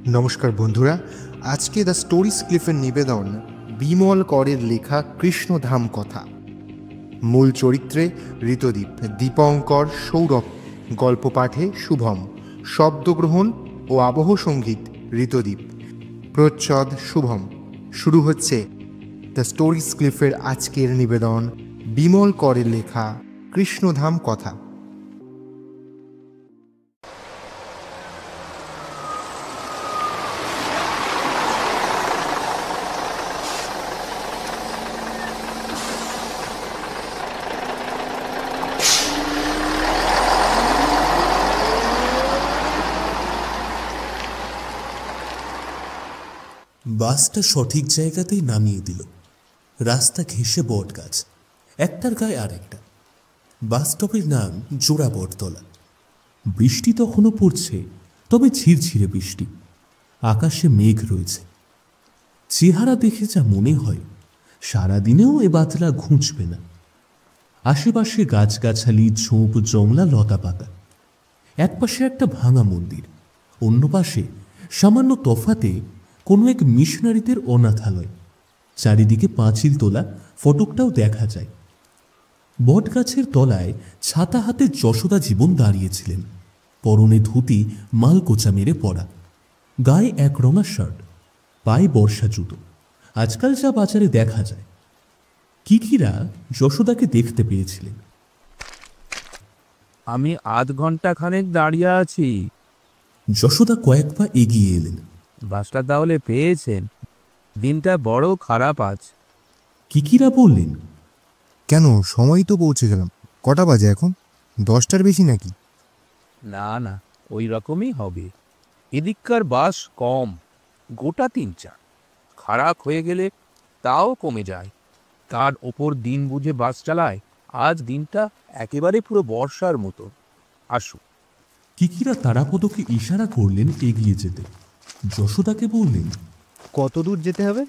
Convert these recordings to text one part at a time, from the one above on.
নমস্কার বন্ধুরা, আজকে দ্য স্টোরিজ ক্লিফের নিবেদন বিমল করের লেখা কৃষ্ণধাম কথা। মূল চরিত্রে ঋতদীপ, দীপঙ্কর, সৌরভ, গল্প পাঠে শুভম, শব্দগ্রহণ ও আবহ সঙ্গীত ঋতদীপ, প্রচ্ছদ শুভম। শুরু হচ্ছে দ্য স্টোরিজ ক্লিফের আজকের নিবেদন বিমল করের লেখা কৃষ্ণধাম কথা। বাসটা সঠিক জায়গাতেই নামিয়ে দিল। রাস্তা ঘেঁষে বট গাছ, একটার গায়ে আরেকটা। বাস স্টপের নাম জোড়া বটতলা। বৃষ্টি তখনও পড়ছে, তবে ঝিরঝিরে বৃষ্টি। আকাশে মেঘ রয়েছে। চেহারা দেখে যা মনে হয় সারাদিনেও এ বাতলা ঘুঁচবে না। আশেপাশে গাছগাছালি, ঝোপ, জংলা, লতা পাতা। এক পাশে একটা ভাঙা মন্দির, অন্য পাশে সামান্য তফাতে কোনো এক মিশনারিদের অনাথালয়। চারিদিকে পাঁচিল তোলা ফটকটাও দেখা যায়। বটগাছের তলায় ছাতা হাতে যশোদা জীবন দাঁড়িয়েছিলেন। পরনে ধুতি মালকোচা মেরে পরা, গায়ে একরঙা শার্ট, পায়ে বর্ষা জুতো। আজকাল যা বাজারে দেখা যায়। কিকিরা যশোদাকে দেখতে পেয়েছিলেন। আমি আধ ঘন্টা খানেক দাঁড়িয়ে আছি। যশোদা কয়েক পা এগিয়ে এলেন। বাসটা তাহলে পেয়েছেন? দিনটা বড় খারাপ আজ। কিকিরা বললেন, কেন, সময় তো পৌঁছে গেলাম। কটা বাজে এখন? 10টার বেশি নাকি? না না, ওই রকমই হবে। এদিককার বাস কম, গোটা 3-4। খারাপ হয়ে গেলে তাও কমে যায়। তার ওপর দিন বুঝে বাস চালায়। আজ দিনটা একেবারে পুরো বর্ষার মতো। আসুক। কিকিরা তারাপদকে ইশারা করলেন এগিয়ে যেতে। যশোদাকে বললেন, কত দূর যেতে হবে?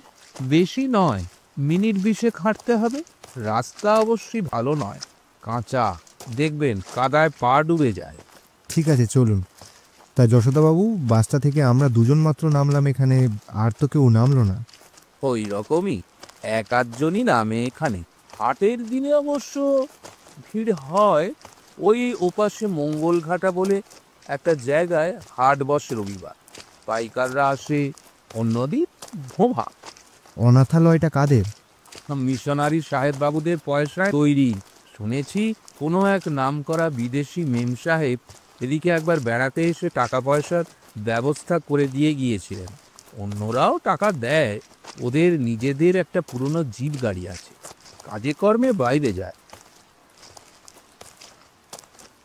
বেশি নয়, মিনিট 20 হাঁটতে হবে। রাস্তা অবশ্যই ভালো নয়, কাঁচা। দেখবেন কাদায় পা ডুবে যায়। ঠিক আছে, চলুন। তা যশোদাবাবু, বাসটা থেকে আমরা দুজন মাত্র নামলাম এখানে, আর তো কেউ নামলো না। ওই রকমই, 1-8জনই নামে এখানে। হাটের দিনে অবশ্য ভিড় হয়। ওই ওপাশে মঙ্গলঘাটা বলে একটা জায়গায় হাট বসে রবিবার। পাইকাররা আসে। অন্যদিন ভোভা। অনাথালয়টা কাদের? মিশনারি সাহেব বাবুদের পয়সায় তৈরি। শুনেছি কোনো এক নামকরা বিদেশি মেম সাহেব এদিকে একবার বেড়াতে এসে টাকা পয়সার ব্যবস্থা করে দিয়ে গিয়েছিলেন। অন্যরাও টাকা দেয়। ওদের নিজেদের একটা পুরনো জিপ গাড়ি আছে, কাজে কর্মে বাইরে যায়।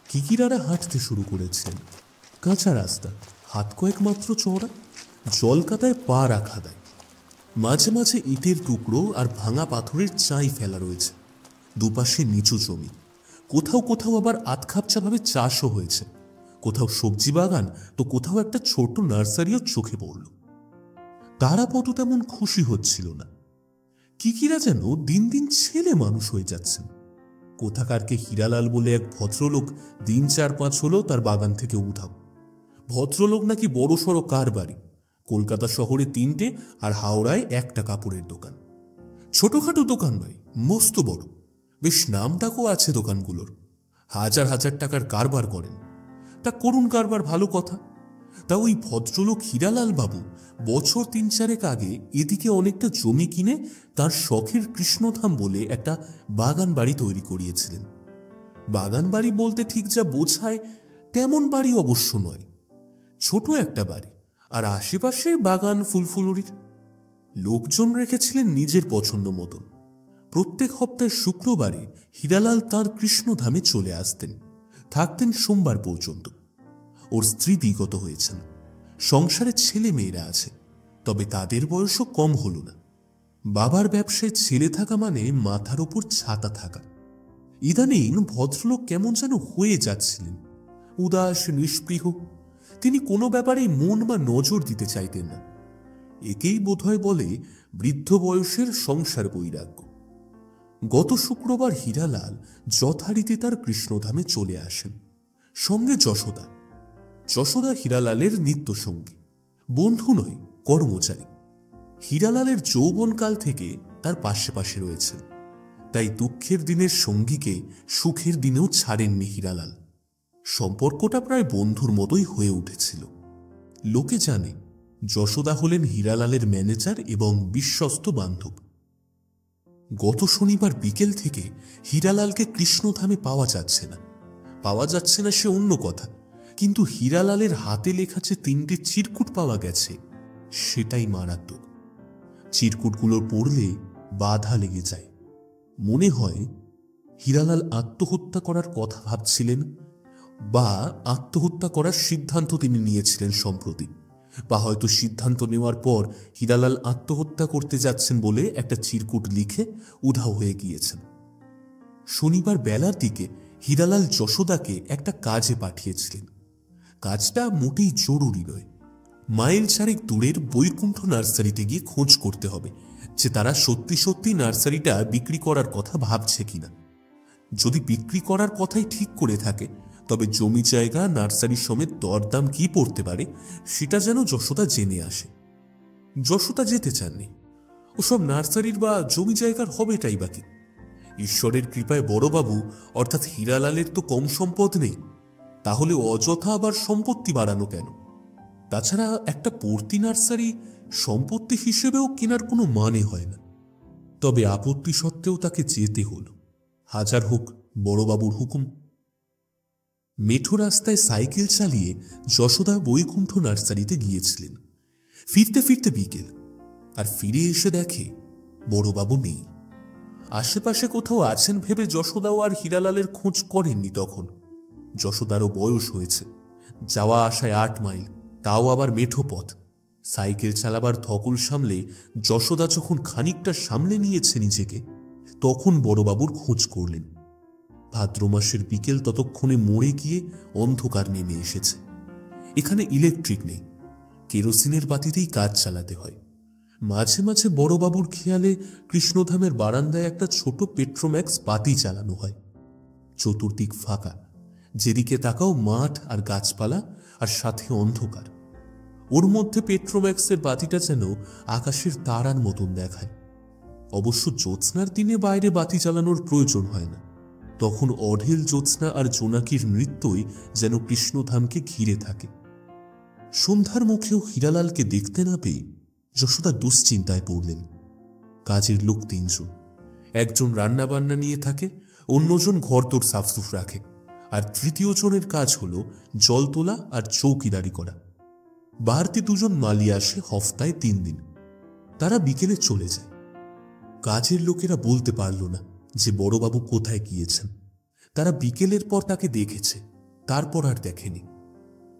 কিকিরারা হাঁটতে শুরু করেছেন। কাঁচা রাস্তা, হাত কয়েক মাত্র চওড়া, জলকাদায় পা রাখা দেয়। মাঝে মাঝে ইটের টুকরো আর ভাঙা পাথরের চাই ফেলা রয়েছে। দুপাশে নিচু জমি, কোথাও কোথাও আবার আধখাপচাভাবে চাষও হয়েছে। কোথাও সবজি বাগান, তো কোথাও একটা ছোট নার্সারিও চোখে পড়ল। তারাপদ তেমন খুশি হচ্ছিল না। কিকিরা যেন দিন দিন ছেলে মানুষ হয়ে যাচ্ছেন। কোথাকারকে হীরালাল বলে এক ভদ্রলোক 3-4-5 হলো তার বাগান থেকে উধাও। ভদ্রলোক নাকি বড় সড়ো কারবারি। কলকাতা শহরে 3টে আর হাওড়ায় একটা কাপড়ের দোকান। ছোটখাটো দোকান নয়, মস্ত বড়। বেশ নামটাকও আছে দোকানগুলোর। হাজার হাজার টাকার কারবার করেন। তা করুন কারবার, ভালো কথা। তা ওই ভদ্রলোক হীরালাল বাবু বছর 3-4 আগে এদিকে অনেকটা জমি কিনে তার শখের কৃষ্ণধাম বলে একটা বাগান বাড়ি তৈরি করিয়েছিলেন। বাগান বাড়ি বলতে ঠিক যা বোঝায় তেমন বাড়ি অবশ্য নয়। ছোট একটা বাড়ি, আর আশেপাশে বাগান ফুলফুলুরির। লোকজন রেখেছিলেন নিজের পছন্দ মতন। প্রত্যেক সপ্তাহের শুক্রবারে হীরালাল তাঁর কৃষ্ণধামে চলে আসতেন, থাকতেন সোমবার পর্যন্ত। ওর স্ত্রী বিগত হয়েছেন, সংসারে ছেলে মেয়েরা আছে, তবে তাদের বয়সও কম হল না। বাবার ব্যবসায় ছেলে থাকা মানে মাথার ওপর ছাতা থাকা। ইদানিং ভদ্রলোক কেমন যেন হয়ে যাচ্ছিলেন, উদাস, নিষ্পৃহ। তিনি কোনো ব্যাপারেই মন বা নজর দিতে চাইতেন না। একেই বোধহয় বলে বৃদ্ধ বয়সের সংসার বৈরাগ্য। গত শুক্রবার হীরালাল যথারীতি তার কৃষ্ণধামে চলে আসেন, সঙ্গে যশোদা। যশোদা হীরালালের নিত্যসঙ্গী। বন্ধু নয়, কর্মচারী। হীরালালের যৌবনকাল থেকে তার পাশে পাশে রয়েছেন, তাই দুঃখের দিনের সঙ্গীকে সুখের দিনেও ছাড়েননি হীরালাল। সম্পর্কটা প্রায় বন্ধুর মতোই হয়ে উঠেছিল। লোকে জানে যশোদা হলেন হীরালালের ম্যানেজার এবং বিশ্বস্ত বান্ধব। গত শনিবার বিকেল থেকে হীরালালকে কৃষ্ণধামে পাওয়া যাচ্ছে না সে অন্য কথা, কিন্তু হীরালালের হাতে লেখা যে 3টে চিরকুট পাওয়া গেছে সেটাই মারাত্মক। চিরকুটগুলো পড়লে বাধা লেগে যায়। মনে হয় হীরালাল আত্মহত্যা করার কথা ভাবছিলেন, বা আত্মহত্যা করার সিদ্ধান্ত তিনি নিয়েছিলেন সম্প্রতি, বা হয়তো সিদ্ধান্ত নেওয়ার পর হীরালাল আত্মহত্যা করতে যাচ্ছেন বলে একটা চিরকুট লিখে উধাও হয়ে গিয়েছেন। শনিবার বেলার দিকে হীরালাল যশোদাকে একটা কাজে পাঠিয়েছিলেন। কাজটা মোটেই জরুরি নয়। মাইল 4 দূরের বৈকুণ্ঠ নার্সারিতে গিয়ে খোঁজ করতে হবে যে তারা সত্যি সত্যি নার্সারিটা বিক্রি করার কথা ভাবছে কিনা। যদি বিক্রি করার কথাই ঠিক করে থাকে তবে জমি জায়গা নার্সারি সমেত দরদাম কি পড়তে পারে সেটা যেন যশোদা জেনে আসে। যশোদা যেতে চাননি। ওসব নার্সারির বা জমি জায়গার হবেটাই বাকি। ঈশ্বরের কৃপায় বড়বাবু অর্থাৎ হীরালালের তো কম সম্পদ নেই, তাহলে অযথা আবার সম্পত্তি বাড়ানো কেন? তাছাড়া একটা পড়তি নার্সারি সম্পত্তি হিসেবেও কেনার কোনো মানে হয় না। তবে আপত্তি সত্ত্বেও তাকে যেতে হল, হাজার হোক বড়বাবুর হুকুম। মেঠো রাস্তায় সাইকেল চালিয়ে যশোদা বৈকুণ্ঠ নার্সারিতে গিয়েছিলেন। ফিরতে ফিরতে বিকেল, আর ফিরে এসে দেখে বড়বাবু নেই। আশেপাশে কোথাও আছেন ভেবে যশোদাও আর হীরালালের খোঁজ করেননি। তখন যশোদারও বয়স হয়েছে, যাওয়া আসায় 8 মাইল, তাও আবার মেঠো পথ। সাইকেল চালাবার ধকল সামলে যশোদা যখন খানিকটা সামলে নিয়েছে নিজেকে, তখন বড়বাবুর খোঁজ করলেন। ভাদ্র মাসের বিকেল ততক্ষণে মরে গিয়ে অন্ধকার নেমে এসেছে। এখানে ইলেকট্রিক নেই, কেরোসিনের বাতিতেই কাজ চালাতে হয়। মাঝে মাঝে বড়বাবুর খেয়ালে কৃষ্ণধামের বারান্দায় একটা ছোট পেট্রোম্যাক্স বাতি চালানো হয়। চতুর্দিক ফাঁকা, যেদিকে তাকাও মাঠ আর গাছপালা, আর সাথে অন্ধকার। ওর মধ্যে পেট্রোম্যাক্সের বাতিটা যেন আকাশের তারার মতন দেখায়। অবশ্য জ্যোৎস্নার দিনে বাইরে বাতি চালানোর প্রয়োজন হয় না, তখন অঢেল জ্যোৎস্না আর জোনাকির নৃত্যই যেন কৃষ্ণধামকে ঘিরে থাকে। সন্ধ্যার মুখেও হীরালালকে দেখতে না পেয়ে যশোদা দুশ্চিন্তায় পড়লেন। কাজের লোক 3 জন, একজন রান্না বান্না নিয়ে থাকে, অন্যজন ঘরদোর সাফসুফ রাখে, আর তৃতীয় জনের কাজ হলো জল তোলা আর চৌকিদারি করা। বাড়তি 2 জন মালি আসে হফতায় 3 দিন। তারা বিকেলে চলে যায়। কাজের লোকেরা বলতে পারল না যে বড়বাবু কোথায় গিয়েছেন। তারা বিকেলের পর তাকে দেখেছে, তারপর আর দেখেনি।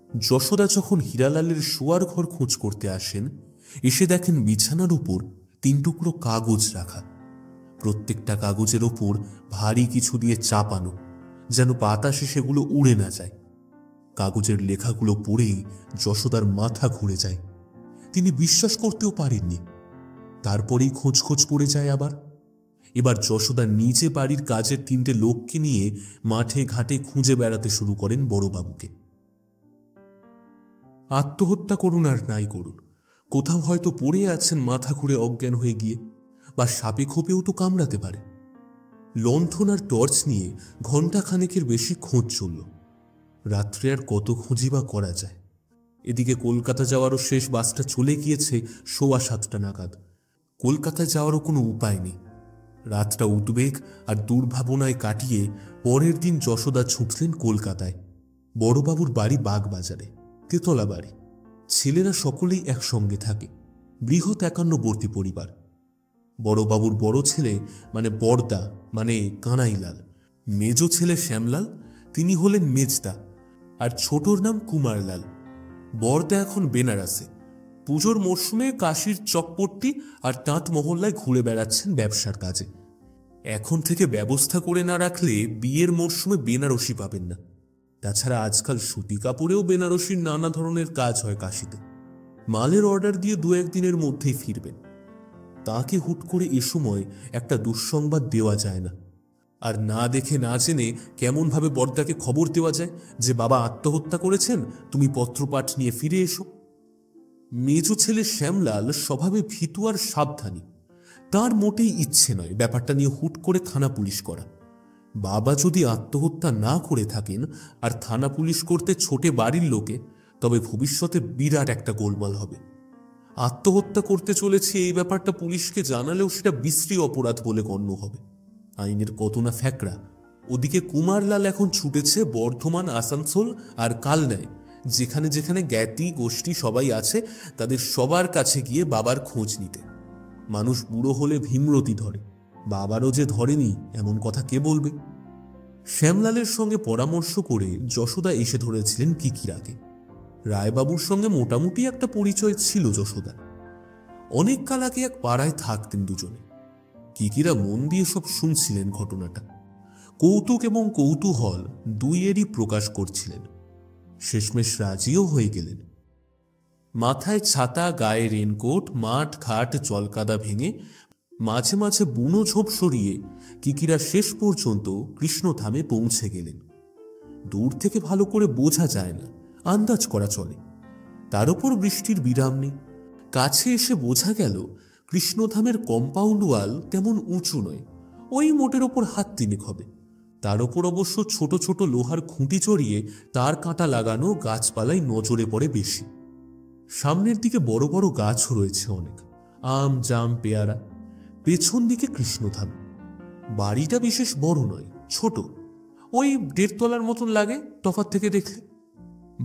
যশোদা যখন হীরালালের শোয়ার ঘর খোঁজ করতে আসেন, এসে দেখেন বিছানার উপর 3 টুকরো কাগজ রাখা। প্রত্যেকটা কাগজের ওপর ভারী কিছু দিয়ে চাপানো, যেন বাতাসে সেগুলো উড়ে না যায়। কাগজের লেখাগুলো পড়েই যশোদার মাথা ঘুরে যায়। তিনি বিশ্বাস করতেও পারেননি। তারপরেই খোঁজ পড়ে যায় আবার। এবার যশোদা নিজে বাড়ির কাজের 3টে লোককে নিয়ে মাঠে ঘাটে খুঁজে বেড়াতে শুরু করেন বড়বাবুকে। আত্মহত্যা করুন আর নাই করুন, কোথাও হয়তো পড়ে আছেন মাথা ঘুরে অজ্ঞান হয়ে গিয়ে, বা সাপে খোপেও তো কামড়াতে পারে। লণ্ঠন আর টর্চ নিয়ে ঘণ্টাখানেকের বেশি খোঁজ চলল। রাত্রে আর কত খুঁজি বা করা যায়। এদিকে কলকাতা যাওয়ারও শেষ বাসটা চলে গিয়েছে 7:15 নাগাদ। কলকাতায় যাওয়ারও কোনো উপায় নেই। রাতটা উদ্বেগ আর দুর্ভাবনায় কাটিয়ে পরের দিন যশোদা ছুটলেন কলকাতায়। বড়বাবুর বাড়ি বাগবাজারে, তেতলা বাড়ি। ছেলেরা সকলেই একসঙ্গে থাকে, বৃহৎ 51বর্তী পরিবার। বড়বাবুর বড় ছেলে মানে বড়দা মানে কানাইলাল, মেজ ছেলে শ্যামলাল, তিনি হলেন মেজদা, আর ছোটর নাম কুমারলাল। বড়দা এখন বেনারসে পুজোর মরশুমে কাশীর চকপট্টি আর তাঁত মহল্লায় ঘুরে বেড়াচ্ছেন ব্যবসার কাজে। এখন থেকে ব্যবস্থা করে না রাখলে বিয়ের মরশুমে বেনারসি পাবেন না। তাছাড়া আজকাল সুতি কাপড়েও বেনারসির নানা ধরনের কাজ হয় কাশীতে। মালের অর্ডার দিয়ে 2-1 দিনের মধ্যেই ফিরবেন। তাকে হুট করে এ সময় একটা দুঃসংবাদ দেওয়া যায় না। আর না দেখে না জেনে কেমনভাবে বড়দাকে খবর দেওয়া যায় যে বাবা আত্মহত্যা করেছেন, তুমি পত্রপাঠ নিয়ে ফিরে এসো। মেজ ছেলে শ্যামলাল স্বভাবে ভীতু আর সাবধানী। তার মোটেই ইচ্ছে নয় ব্যাপারটা নিয়ে হুট করে থানা পুলিশ করা। বাবা যদি আত্মহত্যা না করে থাকেন আর থানা পুলিশ করতে ছোটে বাড়ির লোকে, তবে ভবিষ্যতে বিরাট একটা গোলমাল হবে। আত্মহত্যা করতে চলেছে এই ব্যাপারটা পুলিশকে জানালেও সেটা বিশ্রী অপরাধ বলে গণ্য হবে। আইনের কত না ফ্যাকড়া। ওদিকে কুমারলাল এখন ছুটেছে বর্ধমান, আসানসোল আর কালনায়, যেখানে যেখানে জ্ঞাতি গোষ্ঠী সবাই আছে তাদের সবার কাছে গিয়ে বাবার খোঁজ নিতে। মানুষ বুড়ো হলে ভীমরতি ধরে, বাবারও যে ধরেনি এমন কথা কে বলবে? শ্যামলালের সঙ্গে পরামর্শ করে যশোদা এসে ধরেছিলেন কিকিরাকে। রায়বাবুর সঙ্গে মোটামুটি একটা পরিচয় ছিল যশোদার। অনেক কাল আগে এক পাড়ায় থাকতেন দুজনে। কিকিরা মন দিয়ে সব শুনছিলেন ঘটনাটা। কৌতুক এবং কৌতূহল দুইয়েরই প্রকাশ করছিলেন। শেষমেশ রাজিও হয়ে গেলেন। মাথায় ছাতা, গায়ে রেনকোট, মাঠ ঘাট জলকাদা ভেঙে মাঝে মাঝে বুনো ঝোপ সরিয়ে কিকিরা শেষ পর্যন্ত কৃষ্ণধামে পৌঁছে গেলেন। দূর থেকে ভালো করে বোঝা যায় না, আন্দাজ করা চলে। তার উপর বৃষ্টির বিরাম নেই। কাছে এসে বোঝা গেল কৃষ্ণধামের কম্পাউন্ড ওয়াল তেমন উঁচু নয়, ওই মোটের ওপর হাত তিনেক হবে। তার ওপর অবশ্য ছোট ছোট লোহার খুঁটি চড়িয়ে তার কাঁটা লাগানো গাছপালাই নজরে পড়ে বেশি। সামনের দিকে বড় বড় গাছও রয়েছে অনেক, আম, জাম, পেয়ারা। পেছন দিকে কৃষ্ণধাম। বাড়িটা বিশেষ বড় নয়, ছোট, ওই 1.5 তলার মতন লাগে তফাৎ থেকে দেখলে।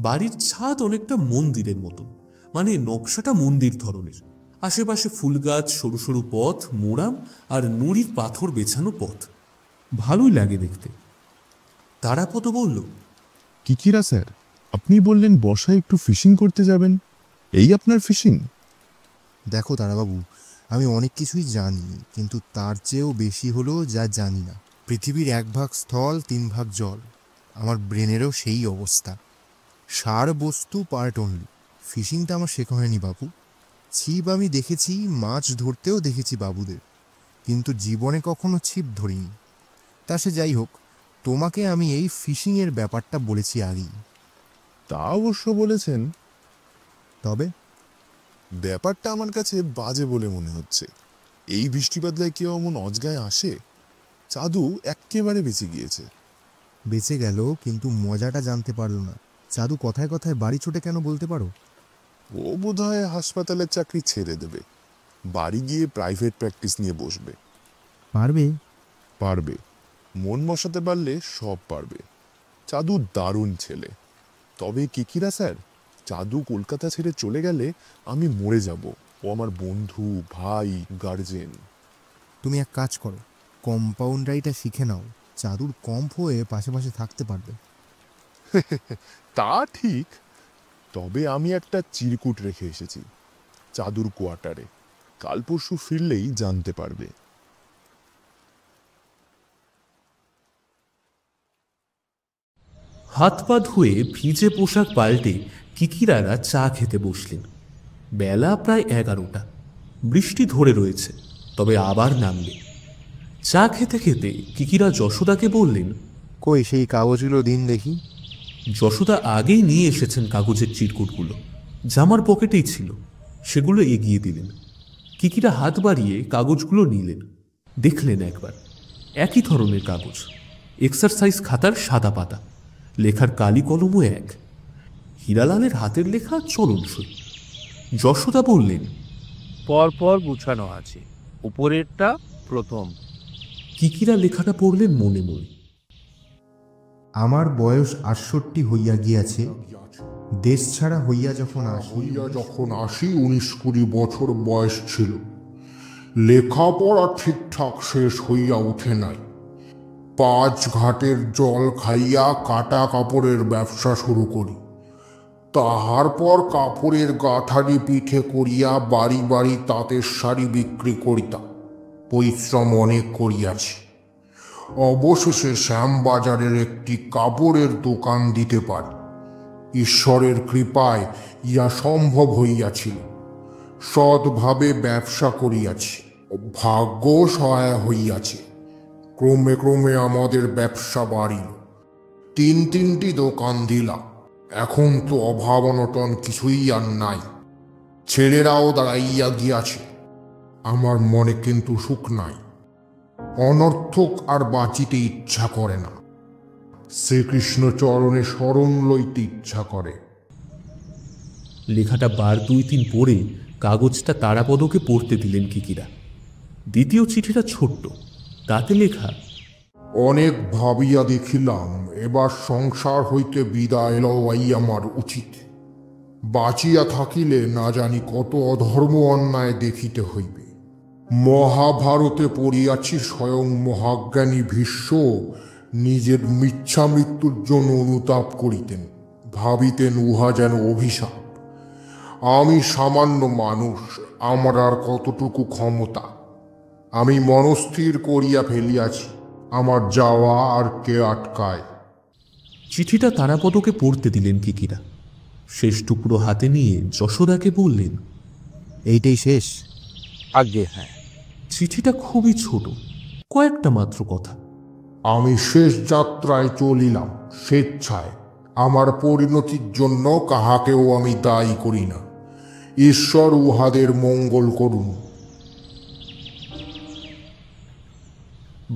বাড়ির ছাদ অনেকটা মন্দিরের মতন, মানে নকশাটা মন্দির ধরনের। আশেপাশে ফুল গাছ, সরু সরু পথ, মোরাম আর নুড়ির পাথর বেছানো পথ। ভালোই লাগে দেখতে। তারাপদ বলল, কিকিরা স্যার, আপনি বললেন বর্ষায় একটু ফিশিং করতে যাবেন, এই আপনার ফিশিং? দেখো তারাবাবু, আমি অনেক কিছুই জানি, কিন্তু তার চেয়েও বেশি হলো যা জানি না। পৃথিবীর 1 ভাগ স্থল, 3 ভাগ জল। আমার ব্রেনেরও সেই অবস্থা। সার বস্তু পার্ট অনলি। ফিশিংটা আমার শেখা হয়নি বাবু। ছিপ আমি দেখেছি, মাছ ধরতেও দেখেছি বাবুদের, কিন্তু জীবনে কখনো ছিপ ধরিনি। তা সে যাই হোক, তোমাকে আমি এই ফিশিংয়ের ব্যাপারটা বলেছি আগেই। তা অবশ্য বলেছেন, তবে ব্যাপারটা আমার কাছে বাজে বলে মনে হচ্ছে। এই বৃষ্টি বাদলায় কেউ এমন অজগায় আসে? চাঁদু এক্কেবারে বেঁচে গিয়েছে। বেঁচে গেল, কিন্তু মজাটা জানতে পারলো না। চাঁদু কথায় কথায় বাড়ি ছোটে কেন বলতে পারো? ও বোধহয় হাসপাতালের চাকরি ছেড়ে দেবে, বাড়ি গিয়ে প্রাইভেট প্র্যাকটিস নিয়ে বসবে। পারবে? পারবে, মন বসাতে পারলে সব পারবে। চাঁদু দারুণ ছেলে। তবে কিকিরা স্যার, চাঁদু কলকাতা ছেড়ে চলে গেলে আমি মরে যাব। ও আমার বন্ধু, ভাই, গার্জেন। তুমি এক কাজ করো, কম্পাউন্ডারিটা শিখে নাও। চাঁদুর কম্প হয়ে পাশে পাশে থাকতে পারবে। তা ঠিক, তবে আমি একটা চিরকুট রেখে এসেছি চাঁদুর কোয়ার্টারে। কাল পরশু ফিরলেই জানতে পারবে। হাত পা ধুয়ে ভিজে পোশাক পাল্টে কিকিরারা চা খেতে বসলেন। বেলা প্রায় 11টা। বৃষ্টি ধরে রয়েছে, তবে আবার নামবে। চা খেতে খেতে কিকিরা যশোদাকে বললেন, কই সেই কাগজগুলো দিন দেখি। যশোদা আগেই নিয়ে এসেছেন কাগজের চিরকুটগুলো, জামার পকেটেই ছিল। সেগুলো এগিয়ে দিলেন। কিকিরা হাত বাড়িয়ে কাগজগুলো নিলেন, দেখলেন একবার। একই ধরনের কাগজ, এক্সারসাইজ খাতার সাদা পাতা, লেখার কালি কলমও এক। হীরালালের হাতের লেখা চলনসই। যশোদা বললেন, পরপর গুছানো আছে, উপরেরটা প্রথম। কিকিরা লেখাটা পড়লেন মনে মনে। আমার বয়স 68 হইয়া গিয়াছে, দেশ ছাড়া হইয়া যখন আসি 19-20 বছর বয়স ছিল। লেখাপড়া ঠিকঠাক শেষ হইয়া উঠে নাই। 5 ঘাটের জল খাইয়া কাটা কাপড়ের ব্যবসা শুরু করি। তাহার পর কাপড়ের গাঁথারি পিঠে করিয়া বাড়ি বাড়ি তাঁতের শাড়ি বিক্রি করিতাম। পরিশ্রম অনেক করিয়াছি। অবশেষে শ্যামবাজারের একটি কাপড়ের দোকান দিতে পারি। ঈশ্বরের কৃপায় ইহা সম্ভব হইয়াছিল। সৎভাবে ব্যবসা করিয়াছি, ভাগ্য সহায় হইয়াছে। ক্রমে ক্রমে আমাদের ব্যবসা বাড়িল। 3-3টি দোকান দিলাম। এখন তো অভাব অনটন কিছুই আর নাই। ছেলেরাও দাঁড়াইয়া গিয়াছে। আমার মনে কিন্তু সুখ নাই। অনর্থক আর বাঁচিতে ইচ্ছা করে না। শ্রীকৃষ্ণ চরণে শরণ লইতে ইচ্ছা করে। লেখাটা বার 2-3 পড়ে কাগজটা তারাপদকে পড়তে দিলেন কিকিরা। দ্বিতীয় চিঠিটা ছোট্ট, তাতে লেখা, অনেক ভাবিয়া দেখিলাম এবার সংসার হইতে বিদায় লওয়াই আমার উচিত। বাঁচিয়া থাকিলে না জানি কত অধর্ম অন্যায় দেখিতে হইবে। মহাভারতে পড়িয়াছি স্বয়ং মহাজ্ঞানী ভীষ্ম নিজের মিচ্ছা মৃত্যুর জন্য অনুতাপ করিতেন, ভাবিতেন উহা যেন অভিশাপ। আমি সামান্য মানুষ, আমার আর কতটুকু ক্ষমতা। আমি মনস্থির করিয়া ফেলিয়াছি, আমার যাওয়া আর কে আটকায়। চিঠিটা তারাপদকে পড়তে দিলেন কিকিরা। শেষ টুকরো হাতে নিয়ে যশোদাকে বললেন, এইটাই শেষ? আজ্ঞে হ্যাঁ। চিঠিটা খুবই ছোট, কয়েকটা মাত্র কথা। আমি শেষ যাত্রায় চলিলাম স্বেচ্ছায়। আমার পরিণতির জন্য কাহাকেও আমি দায়ী করি না। ঈশ্বর উহাদের মঙ্গল করুন।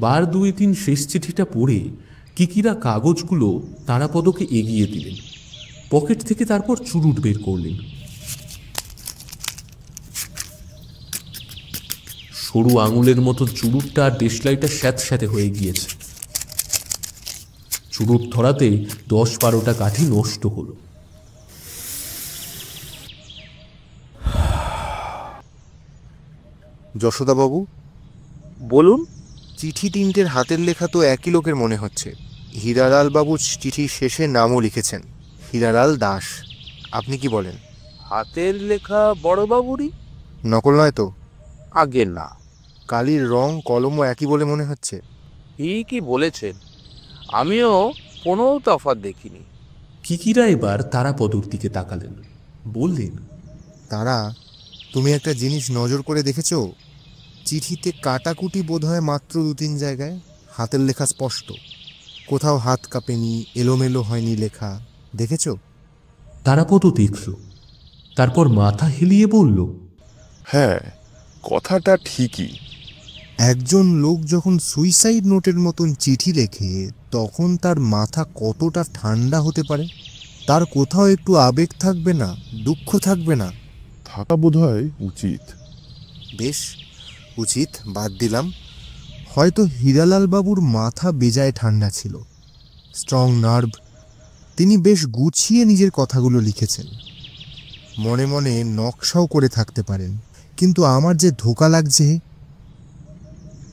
বার 2-3 শেষ চিঠিটা পড়ে কিকিরা কাগজগুলো তারাপদকে এগিয়ে দিলেন। পকেট থেকে তারপর চুরুট বের করলেন। সরু আঙুলের মতো চুরুটটা আর দেশলাইটা স্যাঁতস্যাঁতে হয়ে গিয়েছে। চুরুট ধরাতে 10-12টা কাঠি নষ্ট হলো। যশোদাবাবু বলুন। চিঠি তিনটের হাতের লেখা তো একই লোকের মনে হচ্ছে। হীরালাল বাবু চিঠির শেষে নামও লিখেছেন, হীরালাল দাস। আপনি কি বলেন? হাতের লেখা বড়বাবুরই? নকল নয় তো? আগে না। কালির রং কলমও একই বলে মনে হচ্ছে। ঠিকই বলেছেন, আমিও কোনো তফাৎ দেখিনি। কিকিরা এবার তারাপদর দিকে তাকালেন, বললেন, তারা, তুমি একটা জিনিস নজর করে দেখেছো? চিঠিতে কাটাকুটি বোধ হয় মাত্র 2-3 জায়গায়। হাতের লেখা স্পষ্ট, কোথাও হাত কাঁপেনি, এলোমেলো হয়নি লেখা। দেখেছো? তারাপদ দেখল, তারপর মাথা হেলিয়ে বলল, হ্যাঁ, কথাটা ঠিকই। একজন লোক যখন সুইসাইড নোটের মতন চিঠি লেখে তখন তার মাথা কতটা ঠান্ডা হতে পারে? তার কোথাও একটু আবেগ থাকবে না, দুঃখ থাকবে না? থাকা বোধহয় উচিত। বেশ, উচিত বাদ দিলাম। হয়তো হীরালাল বাবুর মাথা বেজায় ঠান্ডা ছিল, স্ট্রং নার্ভ। তিনি বেশ গুছিয়ে নিজের কথাগুলো লিখেছেন, মনে মনে নকশাও করে থাকতে পারেন। কিন্তু আমার যে ধোঁকা লাগছে।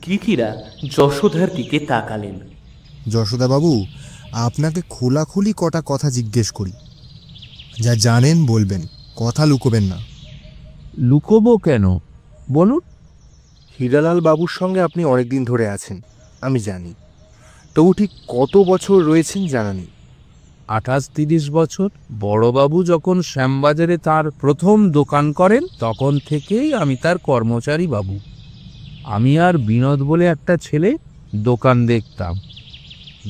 কিকিরা যশোদার দিকে তাকালেন। যশোদাবাবু, আপনাকে খোলাখুলি কটা কথা জিজ্ঞেস করি। যা জানেন বলবেন, কথা লুকোবেন না। লুকোবো কেন, বলুন। হীরালাল বাবুর সঙ্গে আপনি অনেকদিন ধরে আছেন, আমি জানি। তবু ঠিক কত বছর রয়েছেন জানা নেই। 28-30 বছর। বড়বাবু যখন শ্যামবাজারে তার প্রথম দোকান করেন তখন থেকেই আমি তার কর্মচারী বাবু। আমি আর বিনোদ বলে একটা ছেলে দোকান দেখতাম।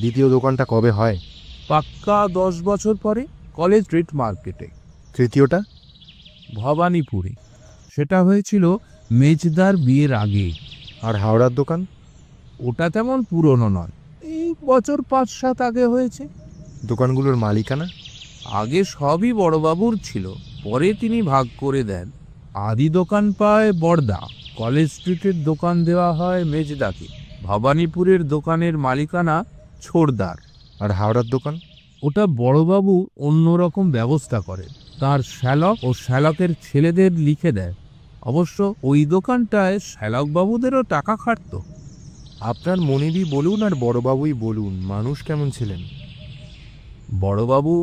দ্বিতীয় দোকানটা কবে হয়? পাক্কা 10 বছর পরে, কলেজ স্ট্রিট মার্কেটে। তৃতীয়টা? ভবানীপুরে। সেটা হয়েছিল মেজদার বিয়ের আগে। আর হাওড়ার দোকান? ওটা তেমন পুরনো নয়, এই বছর 5-7 আগে হয়েছে। দোকানগুলোর মালিকানা? আগে সবই বড়বাবুর ছিল, পরে তিনি ভাগ করে দেন। আদি দোকান পায় বড়দা, কলেজ স্ট্রিটের দোকান দেওয়া হয় মেজদাকে, ভবানীপুরের দোকানের মালিকানা ছোড়দার। আর হাওড়ার দোকান? ওটা বড়বাবু অন্যরকম ব্যবস্থা করেন, তার শ্যালক ও শ্যালকের ছেলেদের লিখে দেয়। অবশ্য ওই দোকানটায় শ্যালকবাবুদেরও টাকা খাটত। আপনার মনিবই বলুন আর বড়বাবুই বলুন, মানুষ কেমন ছিলেন? বড়বাবু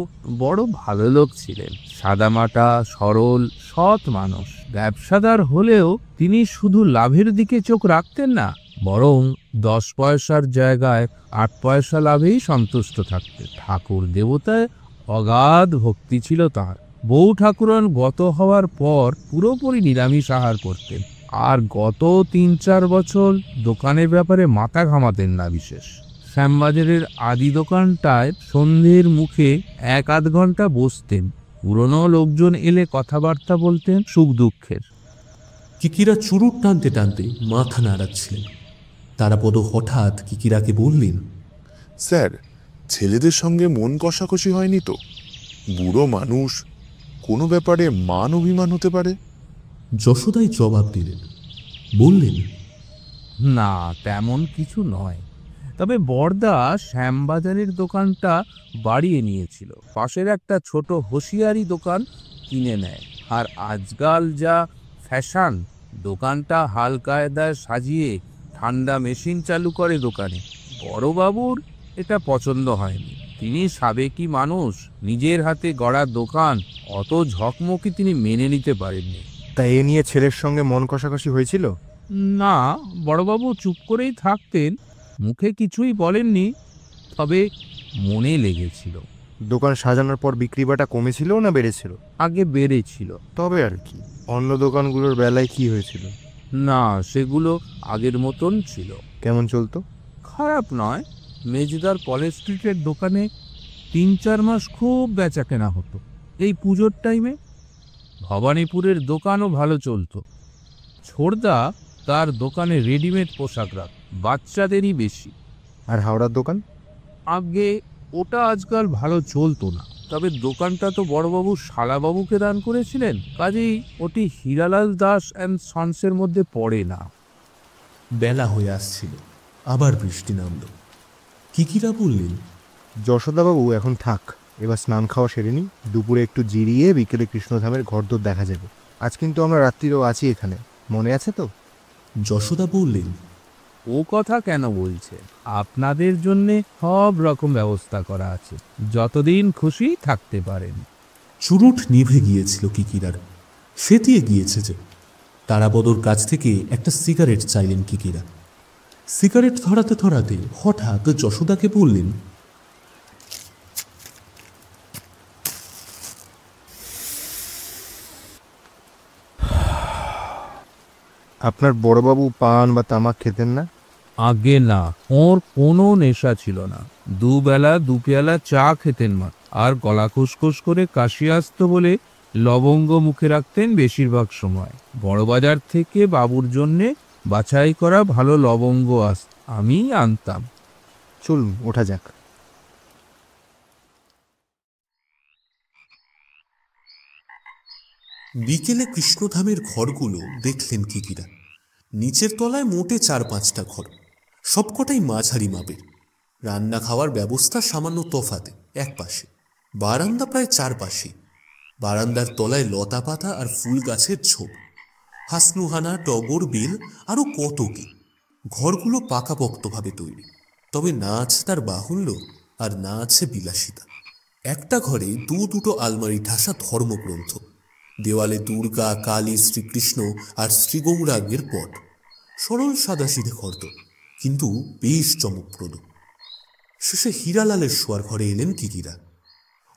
বড় ভালো লোক ছিলেন, সাদামাটা, সরল, সৎ মানুষ। ব্যবসাদার হলেও তিনি শুধু লাভের দিকে চোখ রাখতেন না, বরং 10 পয়সার জায়গায় 8 পয়সা লাভেই সন্তুষ্ট থাকতেন। ঠাকুর দেবতায় অগাধ ভক্তি ছিল তাঁর। বউ ঠাকুরন গত হওয়ার পর পুরোপুরি নিরামিষ আহার করতেন, আর গত 3-4 বছর দোকানের ব্যাপারে মাথা ঘামাতেন না বিশেষ। শ্যামবাজারের আদি দোকানটায় সন্ধ্যের মুখে 1-8 ঘন্টা বসতেন, পুরনো লোকজন এলে কথাবার্তা বলতেন সুখ দুঃখের। কিকিরা চুরুট টানতে টানতে মাথা নাড়াচ্ছিলেন। তারাপদ হঠাৎ কিকিরাকে বললেন, স্যার, ছেলেদের সঙ্গে মন কষাকষি হয়নি তো? বুড়ো মানুষ, কোনো ব্যাপারে মান অভিমান হতে পারে। যশোদাই জবাব দিলেন, বললেন, না, তেমন কিছু নয়। তবে বড়দা শ্যামবাজারের দোকানটা বাড়িয়ে নিয়েছিল, পাশের একটা ছোট হোশিয়ারি দোকান কিনে নেয়। আর আজকাল যা ফ্যাশন, দোকানটা হালকায়দায় সাজিয়ে ঠান্ডা মেশিন চালু করে দোকানে। বড়বাবুর এটা পছন্দ হয়নি। তিনি সাবেকি মানুষ, নিজের হাতে গড়া দোকান অত ঝকমকি তিনি মেনে নিতে পারেননি। তাই এ নিয়ে ছেলের সঙ্গে মন কষাকষি হয়েছিল? না, বড়বাবু চুপ করেই থাকতেন, মুখে কিছুই বলেননি, তবে মনে লেগেছিল। দোকান সাজানোর পর বিক্রি বাটা কমেছিল না বেড়েছিল? আগে বেড়েছিল। তবে আর কি, অন্য দোকানগুলোর বেলায় কি হয়েছিল? না, সেগুলো আগের মতন ছিল। কেমন চলতো? খারাপ নয়। মেজদার কলেজ স্ট্রিটের দোকানে 3-4 মাস খুব বেচা কেনা হতো। এই পুজোর টাইমে ভবানীপুরের দোকানও ভালো চলতো। ছোড়দা তার দোকানে রেডিমেড পোশাক রাখ, বাচ্চাদেরই বেশি। আর হাওড়ার দোকান? আগে ওটা আজকাল ভালো চলতো না, তবে দোকানটা তো বড়বাবু শালাবাবুকে দান করেছিলেন, কাজেই ওটি হীরালাল দাস অ্যান্ড সন্সের মধ্যে পড়ে না। বেলা হয়ে আসছিল, আবার বৃষ্টি নামল। কিকিরা বললেন, যশোদাবাবু এখন থাক, এবার স্নান খাওয়া সেরে নি, দুপুরে একটু জিরিয়ে বিকেলে কৃষ্ণধামের ঘরদোর দেখা যাবে। আজ কিন্তু আমরা রাত্রিরেও আছি এখানে, মনে আছে তো? যশোদা বললেন, ও কথা কেন বলছে? আপনাদের জন্যে সব রকম ব্যবস্থা করা আছে, যতদিন খুশি থাকতে পারেন। চুরুট নিভে গিয়েছিল কিকিরার, সেতিয়ে গিয়েছে যে। তারাপদর কাছ থেকে একটা সিগারেট চাইলেন কিকিরা। সিগারেট ধরাতে ধরাতে হঠাৎ যশোদাকে বললেন, আপনার বড়বাবু পান বা তামাক খেতেন না? আগে না, ওর কোনো নেশা ছিল না। দুবেলা 2 পেয়ালা চা খেতেন মা, আর গলা খুসখুস করে কাশি আসতো বলে লবঙ্গ মুখে রাখতেন বেশিরভাগ সময়। বড়বাজার থেকে বাবুর জন্যে বাছাই করা ভালো লবঙ্গ আমি আনতাম। চলুন ওঠা যাক। বিকেলে কৃষ্ণধামের ঘরগুলো দেখলেন কিকিরা। নিচের তলায় মোটে 4-5টা ঘর, সবকটাই মাঝারি মাপের। রান্না খাওয়ার ব্যবস্থা সামান্য তফাতে এক পাশে, বারান্দা প্রায় 4 পাশে। বারান্দার তলায় লতা পাতা আর ফুল গাছের ঝোপ, হাসনুহানা, টগর, বেল, আরো কত কি। ঘরগুলো পাকাপোক্তভাবে তৈরি, তবে না আছে তার বাহুল্য আর না আছে বিলাসিতা। একটা ঘরে দুটো আলমারি ঠাসা ধর্মগ্রন্থ, দেওয়ালে দুর্গা, কালী, শ্রীকৃষ্ণ আর শ্রীগৌরাঙ্গের পট। সরল সাদাসিধে ঘর তো, কিন্তু বেশ চমকপ্রদ। শেষে হীরালালের শোয়ার ঘরে এলেন কিকিরা।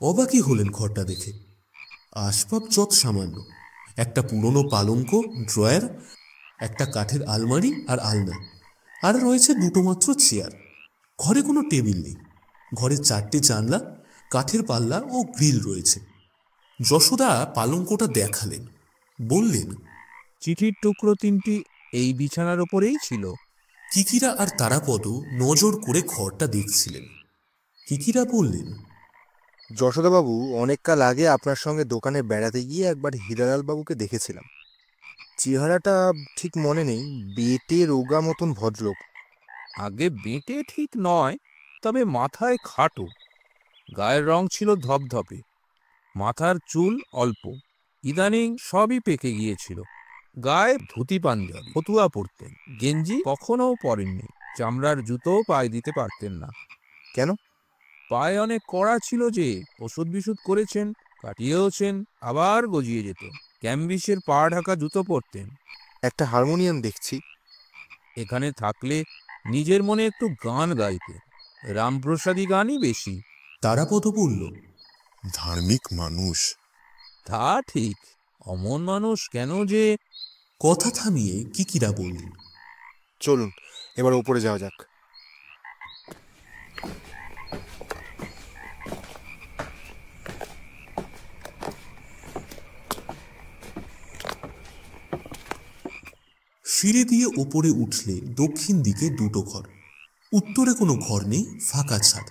অবাকই হলেন ঘরটা দেখে। আসবাব যত সামান্য, একটা পুরনো পালঙ্ক, ড্রয়ার, একটা কাঠের আলমারি আর আলনা, আর রয়েছে 2টো মাত্র চেয়ার। ঘরে কোনো টেবিল নেই। ঘরে 4টে জানলা, কাঠের পাল্লা ও গ্রিল রয়েছে। যশোদা পালঙ্কটা দেখালেন, বললেন, চিঠির টুকরো 3টি এই বিছানার ওপরেই ছিল। কিকিরা আর তারাপদ নজর করে ঘরটা দেখছিলেন। কিকিরা বললেন, যশোদাবাবু, অনেক কাল আগে আপনার সঙ্গে দোকানে বেড়াতে গিয়ে একবার হীরালাল বাবুকে দেখেছিলাম। চেহারাটা ঠিক মনে নেই, বেটে রোগা মতন ভদ্রলোক। আগে বেঁটে ঠিক নয়, তবে মাথায় খাটো, গায়ের রং ছিল ধপধপে, মাথার চুল অল্প, ইদানিং সবই পেকে গিয়েছিল। গায়ে ধুতি পাঞ্জাবি, ফতুয়া পরতেন, গেঞ্জি কখনো পরেননি। চামড়ার জুতো পায়ে দিতে পারতেন না। কেন? পায়ে অনেক কড়া ছিল যে, ওষুধ বিশুধ করেছেন, কাটিয়েওছেন, আবার গজিয়ে যেত। ক্যাম্বিসের পা ঢাকা জুতো পরতেন। একটা হারমোনিয়াম দেখছি। এখানে থাকলে নিজের মনে একটু গান গাইতেন, রামপ্রসাদী গানই বেশি। তারাপদ বলল, ধার্মিক মানুষ। তা ঠিক, অমন মানুষ কেন যে। কথা থামিয়ে কিকিরা বললেন, চলুন এবার ওপরে যাওয়া যাক। সিঁড়ি দিয়ে ওপরে উঠলে দক্ষিণ দিকে দুটো ঘর, উত্তরে কোনো ঘর নেই, ফাঁকা ছাদ।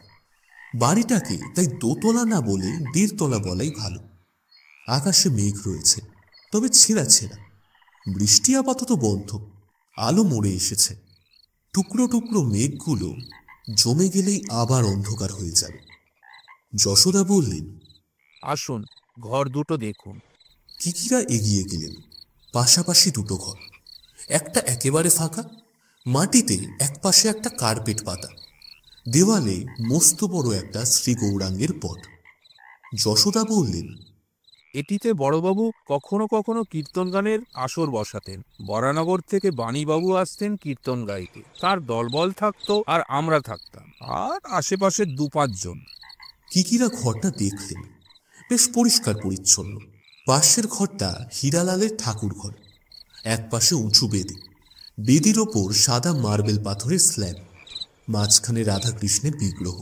বাড়িটাকে তাই দোতলা না বলে 1.5 তলা বলাই ভালো। আকাশে মেঘ রয়েছে, তবে ছেঁড়া ছেঁড়া। বৃষ্টি আপাতত বন্ধ, আলো মরে এসেছে। টুকরো টুকরো মেঘগুলো জমে গেলেই আবার অন্ধকার হয়ে যাবে। যশোদা বললেন, আসুন, ঘর দুটো দেখুন। কিকিরা এগিয়ে গেলেন। পাশাপাশি দুটো ঘর, একটা একেবারে ফাঁকা, মাটিতে একপাশে একটা কার্পেট পাতা, দেওয়ালে মস্ত বড় একটা শ্রী গৌরাঙ্গের পট। যশোদা বললেন, এটিতে বড়বাবু কখনো কখনো কীর্তন গানের আসর বসাতেন। বরানগর থেকে বাণীবাবু আসতেন কীর্তন গাইতে, তার দলবল থাকতো আর আমরা থাকতাম, আর আশেপাশে 2-5 জন। কিকিরা ঘরটা দেখলেন, বেশ পরিষ্কার পরিচ্ছন্ন। পাশের ঘরটা হীরালালের ঠাকুর ঘর। একপাশে উঁচু বেদি, বেদির ওপর সাদা মার্বেল পাথরের স্ল্যাব, মাঝখানে রাধাকৃষ্ণের বিগ্রহ,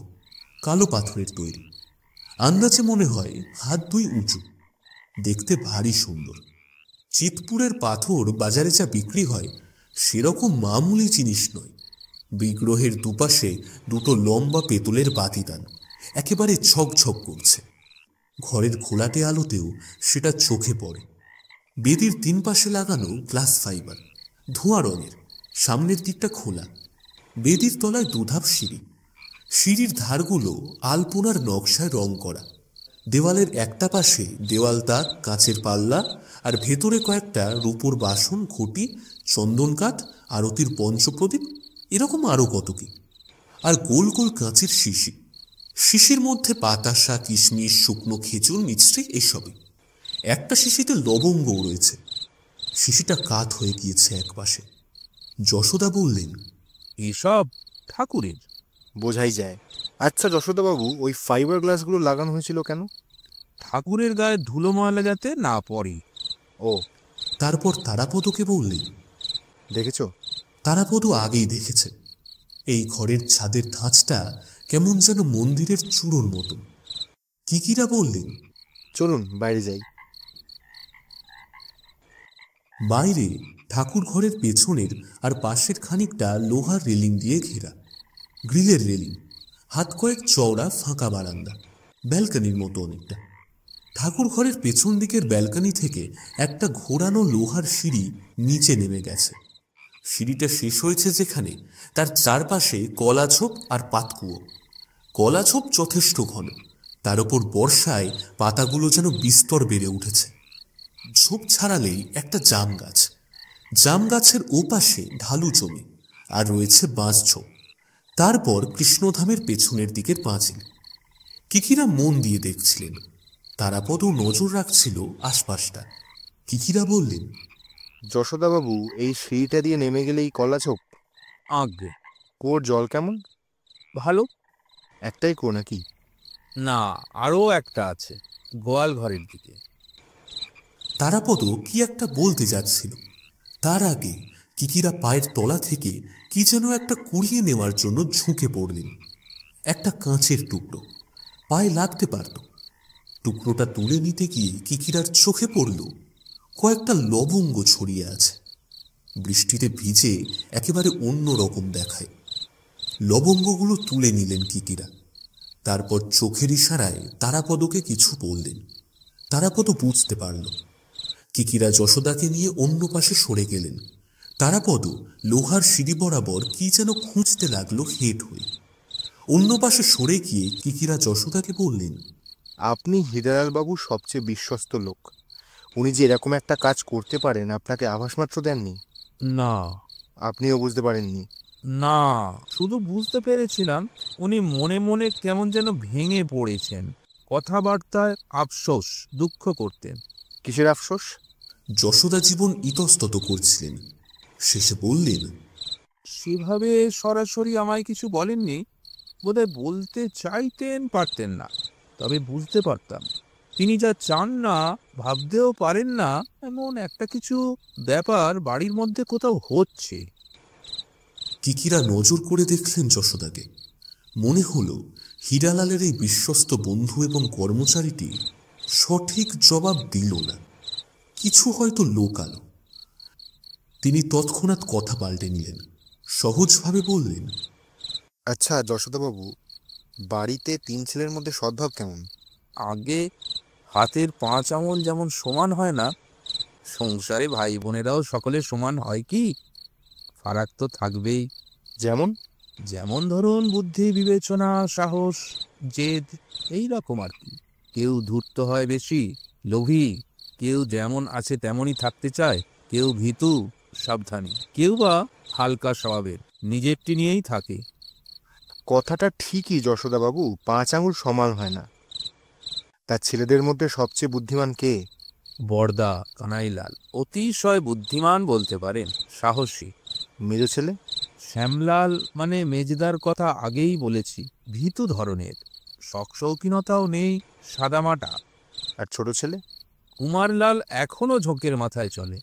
কালো পাথরের তৈরি। আন্দাজে মনে হয় 1-2 হাত উঁচু, দেখতে ভারী সুন্দর। চিতপুরের পাথর বাজারে যা বিক্রি হয় সেরকম মামুলি জিনিস নয়। বিগ্রহের দুপাশে দুটো লম্বা পেতলের বাতিদান একেবারে ঝকঝক করছে। ঘরের ঘোলাটে আলোতেও সেটা চোখে পড়ে। বেদির 3 পাশে লাগানো গ্লাস ফাইবার, ধোঁয়া রঙের, সামনের দিকটা খোলা। বেদির তলায় 2 ধাপ সিঁড়ি, সিঁড়ির ধারগুলো আলপনার নকশায় রং করা। দেওয়ালের একটা পাশে দেওয়াল তাক, কাঁচের পাল্লা, আর ভেতরে কয়েকটা রূপোর বাসন, ঘটি, চন্দন কাঠ, আরতির পঞ্চপ্রদীপ, এরকম আরো কত কি। আর গোল গোল কাঁচের শিশি, শিশির মধ্যে বাতাসা, কিশমিশ, শুকনো খেজুর, মিছরি, এসবই। একটা শিশিতে লবঙ্গও রয়েছে। শিশিটা কাত হয়ে গিয়েছে একপাশে। যশোদা বললেন, এসব ঠাকুরের। বোঝাই যায়। আচ্ছা যশোদাবাবু, ওই ফাইবার গ্লাসগুলো লাগানো হয়েছিল কেন? ঠাকুরের গায়ে ধুলো ময়লা যাতে না পড়ে। ও, তারপর তারাপদকে বললেন। দেখেছো? তারাপদ আগেই দেখেছে। এই ঘরের ছাদের ধাঁচটা কেমন যেন মন্দিরের চূড়োর মতো। কিকিরা বললেন, চলুন বাইরে যাই। বাইরে ঠাকুর ঘরের পেছনের আর পাশের খানিকটা লোহার রেলিং দিয়ে ঘেরা, গ্রিলের রেলিং, হাত কয়েক চওড়া ফাঁকা বারান্দা, ব্যালকানির মতো অনেকটা। ঠাকুর ঘরের পেছন দিকের ব্যালকানি থেকে একটা ঘোরানো লোহার সিঁড়ি নিচে নেমে গেছে। সিঁড়িটা শেষ হয়েছে যেখানে, তার চারপাশে কলাঝোপ আর পাতকুয়ো। কলাঝোপ যথেষ্ট ঘন, তার ওপর বর্ষায় পাতাগুলো যেন বিস্তর বেড়ে উঠেছে। ঝোপ ছাড়ালেই একটা জাম গাছ, জাম গাছের ওপাশে ঢালু জমি, আর রয়েছে বাঁশ ঝোপ। তারপর কৃষ্ণধামের পেছনের দিকের পাঁচিল। কিকিরা মন দিয়ে দেখছিলেন, তারাপদও নজর রাখছিল আশপাশটা। কিকিরা বললেন, যশোদাবাবু, এই সিঁড়িটা দিয়ে নেমে গেলেই কলাঝোপ। আগে কুয়োর জল কেমন? ভালো একটাই কুয়ো নাকি? না, আরও একটা আছে গোয়াল ঘরের দিকে। তারাপদ কি একটা বলতে যাচ্ছিল, তার আগে কিকিরা পায়ের তলা থেকে কি যেন একটা কুড়িয়ে নেওয়ার জন্য ঝুঁকে পড়লেন। একটা কাঁচের টুকরো, পায়ে লাগতে পারত। টুকরোটা তুলে নিতে গিয়ে কিকিরার চোখে পড়ল কয়েকটা লবঙ্গ ছড়িয়ে আছে। বৃষ্টিতে ভিজে একেবারে অন্য রকম দেখায়। লবঙ্গগুলো তুলে নিলেন কিকিরা। তারপর চোখের ইশারায় তারাপদকে কিছু বললেন। তারাপদ বুঝতে পারল। কিকিরা যশোদাকে নিয়ে অন্য পাশে সরে গেলেন। তারাপদ লোহার সিঁড়ি বরাবর কি যেন খুঁজতে লাগলো হেঁট হয়ে। অন্য পাশে সরে গিয়ে কিকিরা যশোদাকে বললেন, আপনি হীরালালবাবু সবচেয়ে বিশ্বস্ত লোক। উনি যে এরকম একটা কাজ করতে পারেন আপনাকে আভাস মাত্র দেননি? না আপনিও বুঝতে পারেননি? না, শুধু বুঝতে পেরেছিলাম উনি মনে মনে কেমন যেন ভেঙে পড়েছেন। কথাবার্তায় আফসোস, দুঃখ করতেন। কিসের আফসোস? যশোদা জীবন ইতস্তত করছিলেন। শেষে বললেন, সেভাবে সরাসরি আমায় কিছু বলেননি, বোধহয় বলতে চাইতেন, পারতেন না। তবে বুঝতে পারতাম তিনি যা চান না, ভাবতেও পারেন না, এমন একটা কিছু ব্যাপার বাড়ির মধ্যে কোথাও হচ্ছে। কিকিরা নজর করে দেখলেন যশোদাকে। মনে হলো হীরালালের এই বিশ্বস্ত বন্ধু এবং কর্মচারীটি সঠিক জবাব দিল না, কিছু হয়তো লোকালো। তিনি তৎক্ষণাৎ কথা পাল্টে নিলেন, সহজভাবে বললেন, আচ্ছা যশোদাবাবু, বাড়িতে 3 ছেলের মধ্যে সদ্ভাব কেমন? আগে হাতের 5 আঙুল যেমন সমান হয় না, সংসারে ভাই বোনেরাও সকলে সমান হয় কি? ফারাক তো থাকবেই। যেমন? যেমন ধরুন বুদ্ধি, বিবেচনা, সাহস, জেদ, এই রকম আর কি। কেউ ধূর্ত হয় বেশি, লোভী, কেউ যেমন আছে তেমনই থাকতে চায়, কেউ ভীতু, সাবধানী, কেউ বা হালকা স্বভাবের, নিজেরটি নিয়েই থাকে। কথাটা ঠিকই যশোদাবাবু, 5 আঙুল সমান হয় না। তার ছেলেদের মধ্যে সবচেয়ে বুদ্ধিমান কে? বড়দা কানাইলাল অতিশয় বুদ্ধিমান বলতে পারেন, সাহসী। মেজ ছেলে? শ্যামলাল মানে মেজদার কথা আগেই বলেছি, ভীতু ধরনের, শখ শৌখিনতাও নেই, সাদামাটা। আর ছোট ছেলে? কুমারলাল এখনো ঝোঁকের মাথায় চলে,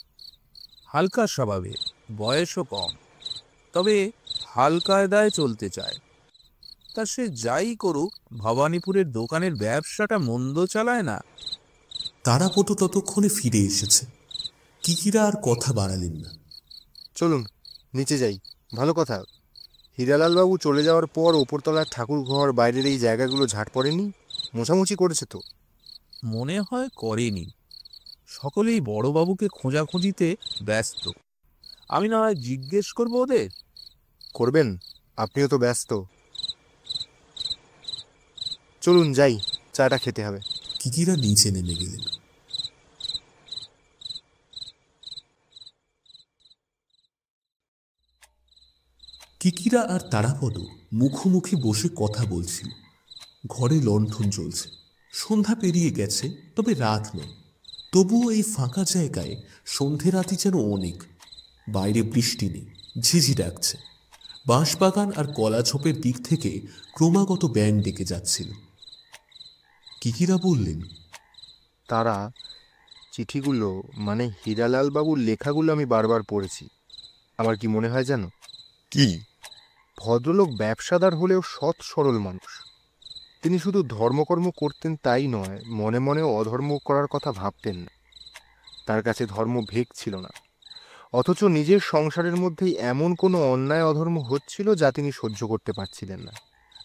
হালকা স্বভাবের, বয়সও কম, তবে হালকায়দায় চলতে চায়। তা সে যাই করুক, ভবানীপুরের দোকানের ব্যবসাটা মন্দ চালায় না। তারাপদ ততক্ষণে ফিরে এসেছে। কিকিরা আর কথা বাড়ালেন না। চলুন নিচে যাই। ভালো কথা, হীরালালবাবু চলে যাওয়ার পর ওপরতলার ঠাকুর ঘর বাইরের এই জায়গাগুলো ঝাঁট পড়েনি? মোছামুছি করেছে তো? মনে হয় করেনি, সকলেই বড়বাবুকে খোঁজাখুঁজিতে ব্যস্ত। আমি না হয় জিজ্ঞেস করবো ওদের। করবেন, আপনিও তো ব্যস্ত। চলুন যাই, চাটা খেতে হবে। কিকিরা নিচে নেমে গেলেন। কিকিরা আর তারাপদ মুখোমুখি বসে কথা বলছিল। ঘরে লণ্ঠন জ্বলছে। সন্ধ্যা পেরিয়ে গেছে, তবে রাত নয়। তবুও এই ফাঁকা জায়গায় সন্ধে রাতি যেন অনেক। বাইরে বৃষ্টি নেই, ঝিঝি ডাকছে। বাঁশবাগান আর কলাঝোপের দিক থেকে ক্রমাগত ব্যাঙ ডেকে যাচ্ছিল। কিকিরা বললেন, তারা, চিঠিগুলো মানে হীরালালবাবুর লেখাগুলো আমি বারবার পড়েছি। আমার কি মনে হয় জানো? কি? ভদ্রলোক ব্যবসাদার হলেও সৎ সরল মানুষ। তিনি শুধু ধর্মকর্ম করতেন তাই নয়, মনে মনেও অধর্ম করার কথা ভাবতেন না। তার কাছে ধর্ম ভেগ ছিল না। অথচ নিজের সংসারের মধ্যেই এমন কোনো অন্যায় অধর্ম হচ্ছিল যা তিনি সহ্য করতে পারছিলেন না,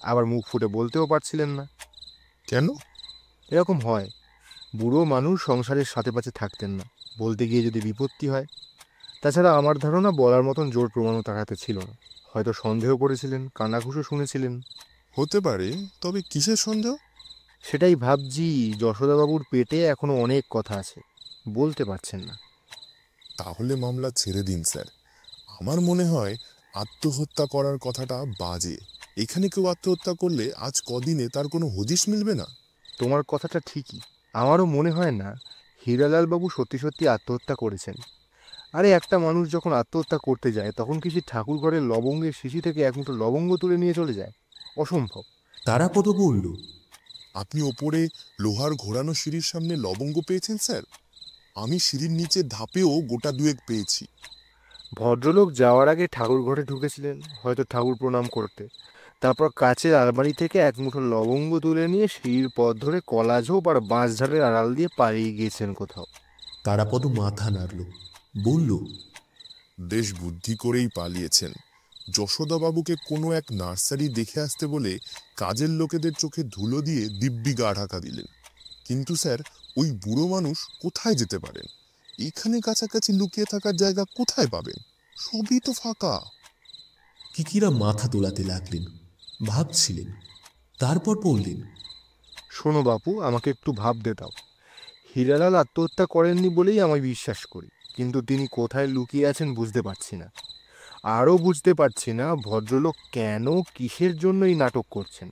আবার মুখ ফুটে বলতেও পারছিলেন না। কেন? এরকম হয়, বুড়ো মানুষ সংসারের সাথে পাশে থাকতেন না, বলতে গিয়ে যদি বিপত্তি হয়। তাছাড়া আমার ধারণা বলার মতন জোর প্রমাণও তার হাতে ছিল না। হয়তো সন্দেহ করেছিলেন, কানাঘুষো শুনেছিলেন। হতে পারে, তবে কিসের সন্দেহ? সেটাই ভাবছি, যশোদাবাবুর পেটে এখনো অনেক কথা আছে, বলতে পারছেন না। তাহলে মামলা ছেড়ে দিন স্যার। আমার মনে হয় আত্মহত্যা করার কথাটা বাজে। এখানে কেউ আত্মহত্যা করলে আজ কদিনে তার কোনো হদিশ মিলবে না। তোমার কথাটা ঠিকই, আমারও মনে হয় না হীরালালবাবু সত্যি সত্যি আত্মহত্যা করেছেন। আরে একটা মানুষ যখন আত্মহত্যা করতে যায় তখন কি সে ঠাকুর ঘরের লবঙ্গের শিশি থেকে এক মুঠো লবঙ্গ তুলে নিয়ে চলে যায়? অসম্ভব। তারাপদ বলল, আপনি ওপরে লোহার ঘোরানো সিঁড়ির সামনে লবঙ্গ পেয়েছেন স্যার? আমি সিঁড়ির নিচে ধাপেও গোটা দুয়েক পেয়েছি। ভদ্রলোক যাওয়ার আগে ঠাকুর ঘরে ঢুকেছিলেন, হয়তো ঠাকুর প্রণাম করতে। তারপর কাচের আলমারি থেকে এক মুঠো লবঙ্গ তুলে নিয়ে সিঁড়ির পথ ধরে কলাঝোপ আর বাঁশঝাড়ের আড়াল দিয়ে পালিয়ে গিয়েছেন কোথাও। তারাপদ মাথা নাড়ল, বলল, বেশ বুদ্ধি করেই পালিয়েছেন। যশোদাবাবুকে কোনো এক নার্সারি দেখে আসতে বলে কাজের লোকেদের চোখে ধুলো দিয়ে দিব্যি গা ঢাকা দিলেন। কিন্তু স্যার, ওই বুড়ো মানুষ কোথায় যেতে পারেন? এখানে কাছাকাছি লুকিয়ে থাকার জায়গা কোথায় পাবেন? সবই তো ফাঁকা। কিকিরা মাথা দোলাতে লাগলেন, ভাবছিলেন। তারপর বললেন, শোনো বাপু, আমাকে একটু ভাবতে দাও। হীরালাল আত্মহত্যা করেননি বলেই আমি বিশ্বাস করি, কিন্তু তিনি কোথায় লুকিয়ে আছেন বুঝতে পারছি না। আরও বুঝতে পারছি না ভদ্রলোক কেন, কিসের জন্য এই নাটক করছেন।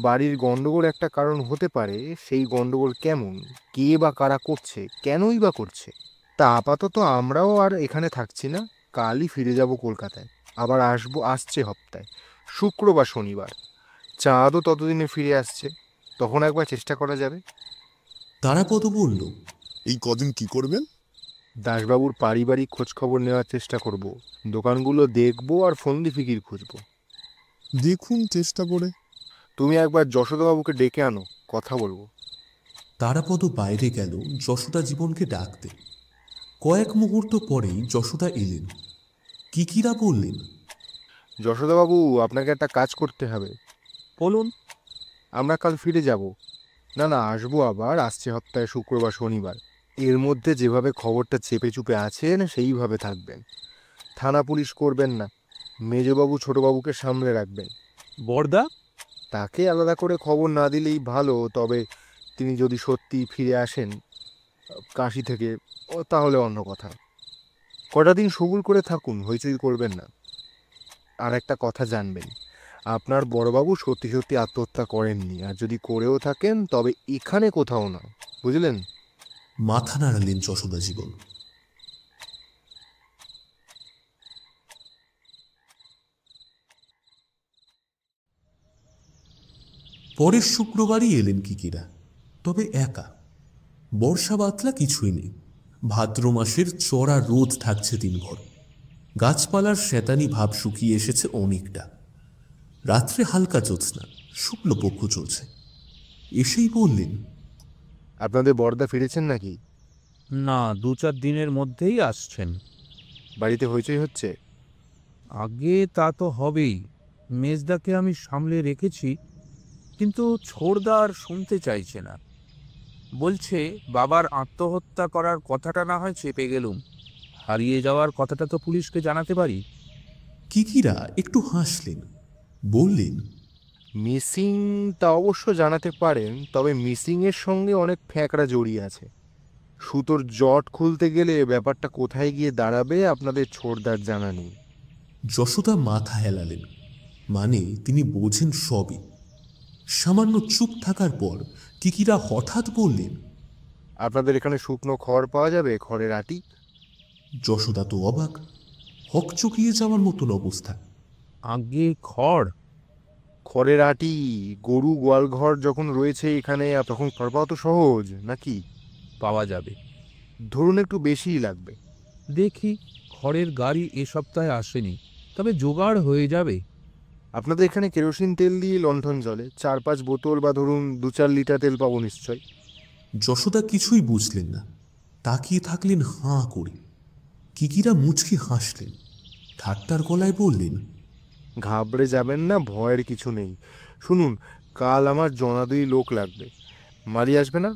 বাড়ির গণ্ডগোল একটা কারণ হতে পারে, সেই গণ্ডগোল কেমন, কে বা কারা করছে, কেনই বা করছে। তা আপাতত আমরাও আর এখানে থাকছি না, কালই ফিরে যাব কলকাতায়। আবার আসছে হপ্তায় শুক্র বা শনিবার। চাঁদও ততদিনে ফিরে আসছে, তখন একবার চেষ্টা করা যাবে। তারাপদ বলল, এই কদিন কি করবেন? দাসবাবুর পারিবারিক খোঁজখবর নেওয়ার চেষ্টা করব, দোকানগুলো দেখবো আর ফন্দি ফিকির খুঁজবো। দেখুন চেষ্টা করে। তুমি একবার যশোদাবাবুকে ডেকে আনো, কথা বলবো। তারাপদ বাইরে গেল যশোদা জীবনকে ডাকতে। কয়েক মুহূর্ত পরেই যশোদা এলেন। কিকিরা বললেন, যশোদাবাবু, আপনাকে একটা কাজ করতে হবে। বলুন। আমরা কাল ফিরে যাব। না, আসবো আবার, আসছে সপ্তাহে শুক্রবার শনিবার। এর মধ্যে যেভাবে খবরটা চেপে চুপে আছেন সেইভাবে থাকবেন। থানা পুলিশ করবেন না। মেজবাবু ছোটবাবুকে সামলে রাখবেন। বড়দা? তাকে আলাদা করে খবর না দিলেই ভালো, তবে তিনি যদি সত্যি ফিরে আসেন কাশি থেকে, তাহলে অন্য কথা। কটা দিন সবুর করে থাকুন, হইচই করবেন না। আর একটা কথা জানবেন, আপনার বড়বাবু সত্যি সত্যি আত্মহত্যা করেননি, আর যদি করেও থাকেন তবে এখানে কোথাও না, বুঝলেন? মাথা নাড়ালেন যশোদা জীবন। পরের শুক্রবারই এলেন কিকিরা, তবে একা। বর্ষা বাতলা কিছুই নেই। ভাদ্র মাসের চড়া রোদ থাকছে দিনভর। গাছপালার শ্বেতানি ভাব শুকিয়ে এসেছে অনেকটা। রাত্রে হালকা জ্যোৎস্না, শুক্লপক্ষ চলছে। এসেই বললেন, আপনাদের বড়দা ফিরেছেন নাকি? না, 2-4 দিনের মধ্যেই আসছেন। বাড়িতে হইচই হচ্ছে? আগে তা তো হবেই। মেজদাকে আমি সামলে রেখেছি, কিন্তু ছোড়দা আর শুনতে চাইছে না। বলছে বাবার আত্মহত্যা করার কথাটা না হয় চেপে গেলুম, হারিয়ে যাওয়ার কথাটা তো পুলিশকে জানাতে পারি। কিকিরা একটু হাসলেন, বললেন, মিসিং তা অবশ্য জানাতে পারেন, তবে মিসিংয়ের সঙ্গে অনেক ফ্যাঁকড়া জড়িয়ে আছে। সুতোর জট খুলতে গেলে ব্যাপারটা কোথায় গিয়ে দাঁড়াবে আপনাদের ছোড়দার জানা নেই। যশোদা মাথা হেলালেন, মানে তিনি বোঝেন সবই। সামান্য চুপ থাকার পর কিকিরা হঠাৎ বললেন, আপনাদের এখানে শুকনো খড় পাওয়া যাবে, খড়ের আটি? যশোদা তো অবাক, হকচকিয়ে যাওয়ার মতন অবস্থা। আগে খড়? খড়ের আটি? গরু গোয়াল ঘর যখন রয়েছে এখানে, তখন খড় পাওয়া তো সহজ নাকি? পাওয়া যাবে। ধরুন একটু বেশিই লাগবে। দেখি, খড়ের গাড়ি এ সপ্তাহে আসেনি, তবে জোগাড় হয়ে যাবে। আপনাদের এখানে কেরোসিন তেল দিয়ে লণ্ঠন জ্বলে, 4-5 বোতল বা ধরুন 2-4 লিটার তেল পাবো নিশ্চয়। যশোদা কিছুই বুঝলেন না, তাকিয়ে থাকলেন হাঁ করে। কিকিরা মুচকি হাসলেন, ঠাট্টার গলায় বললেন, ঘাবড়ে যাবেন না, ভয়ের কিছু নেই। শুনুন, কাল আমার জনাদুই লোক লাগবে। মালি আসবে না?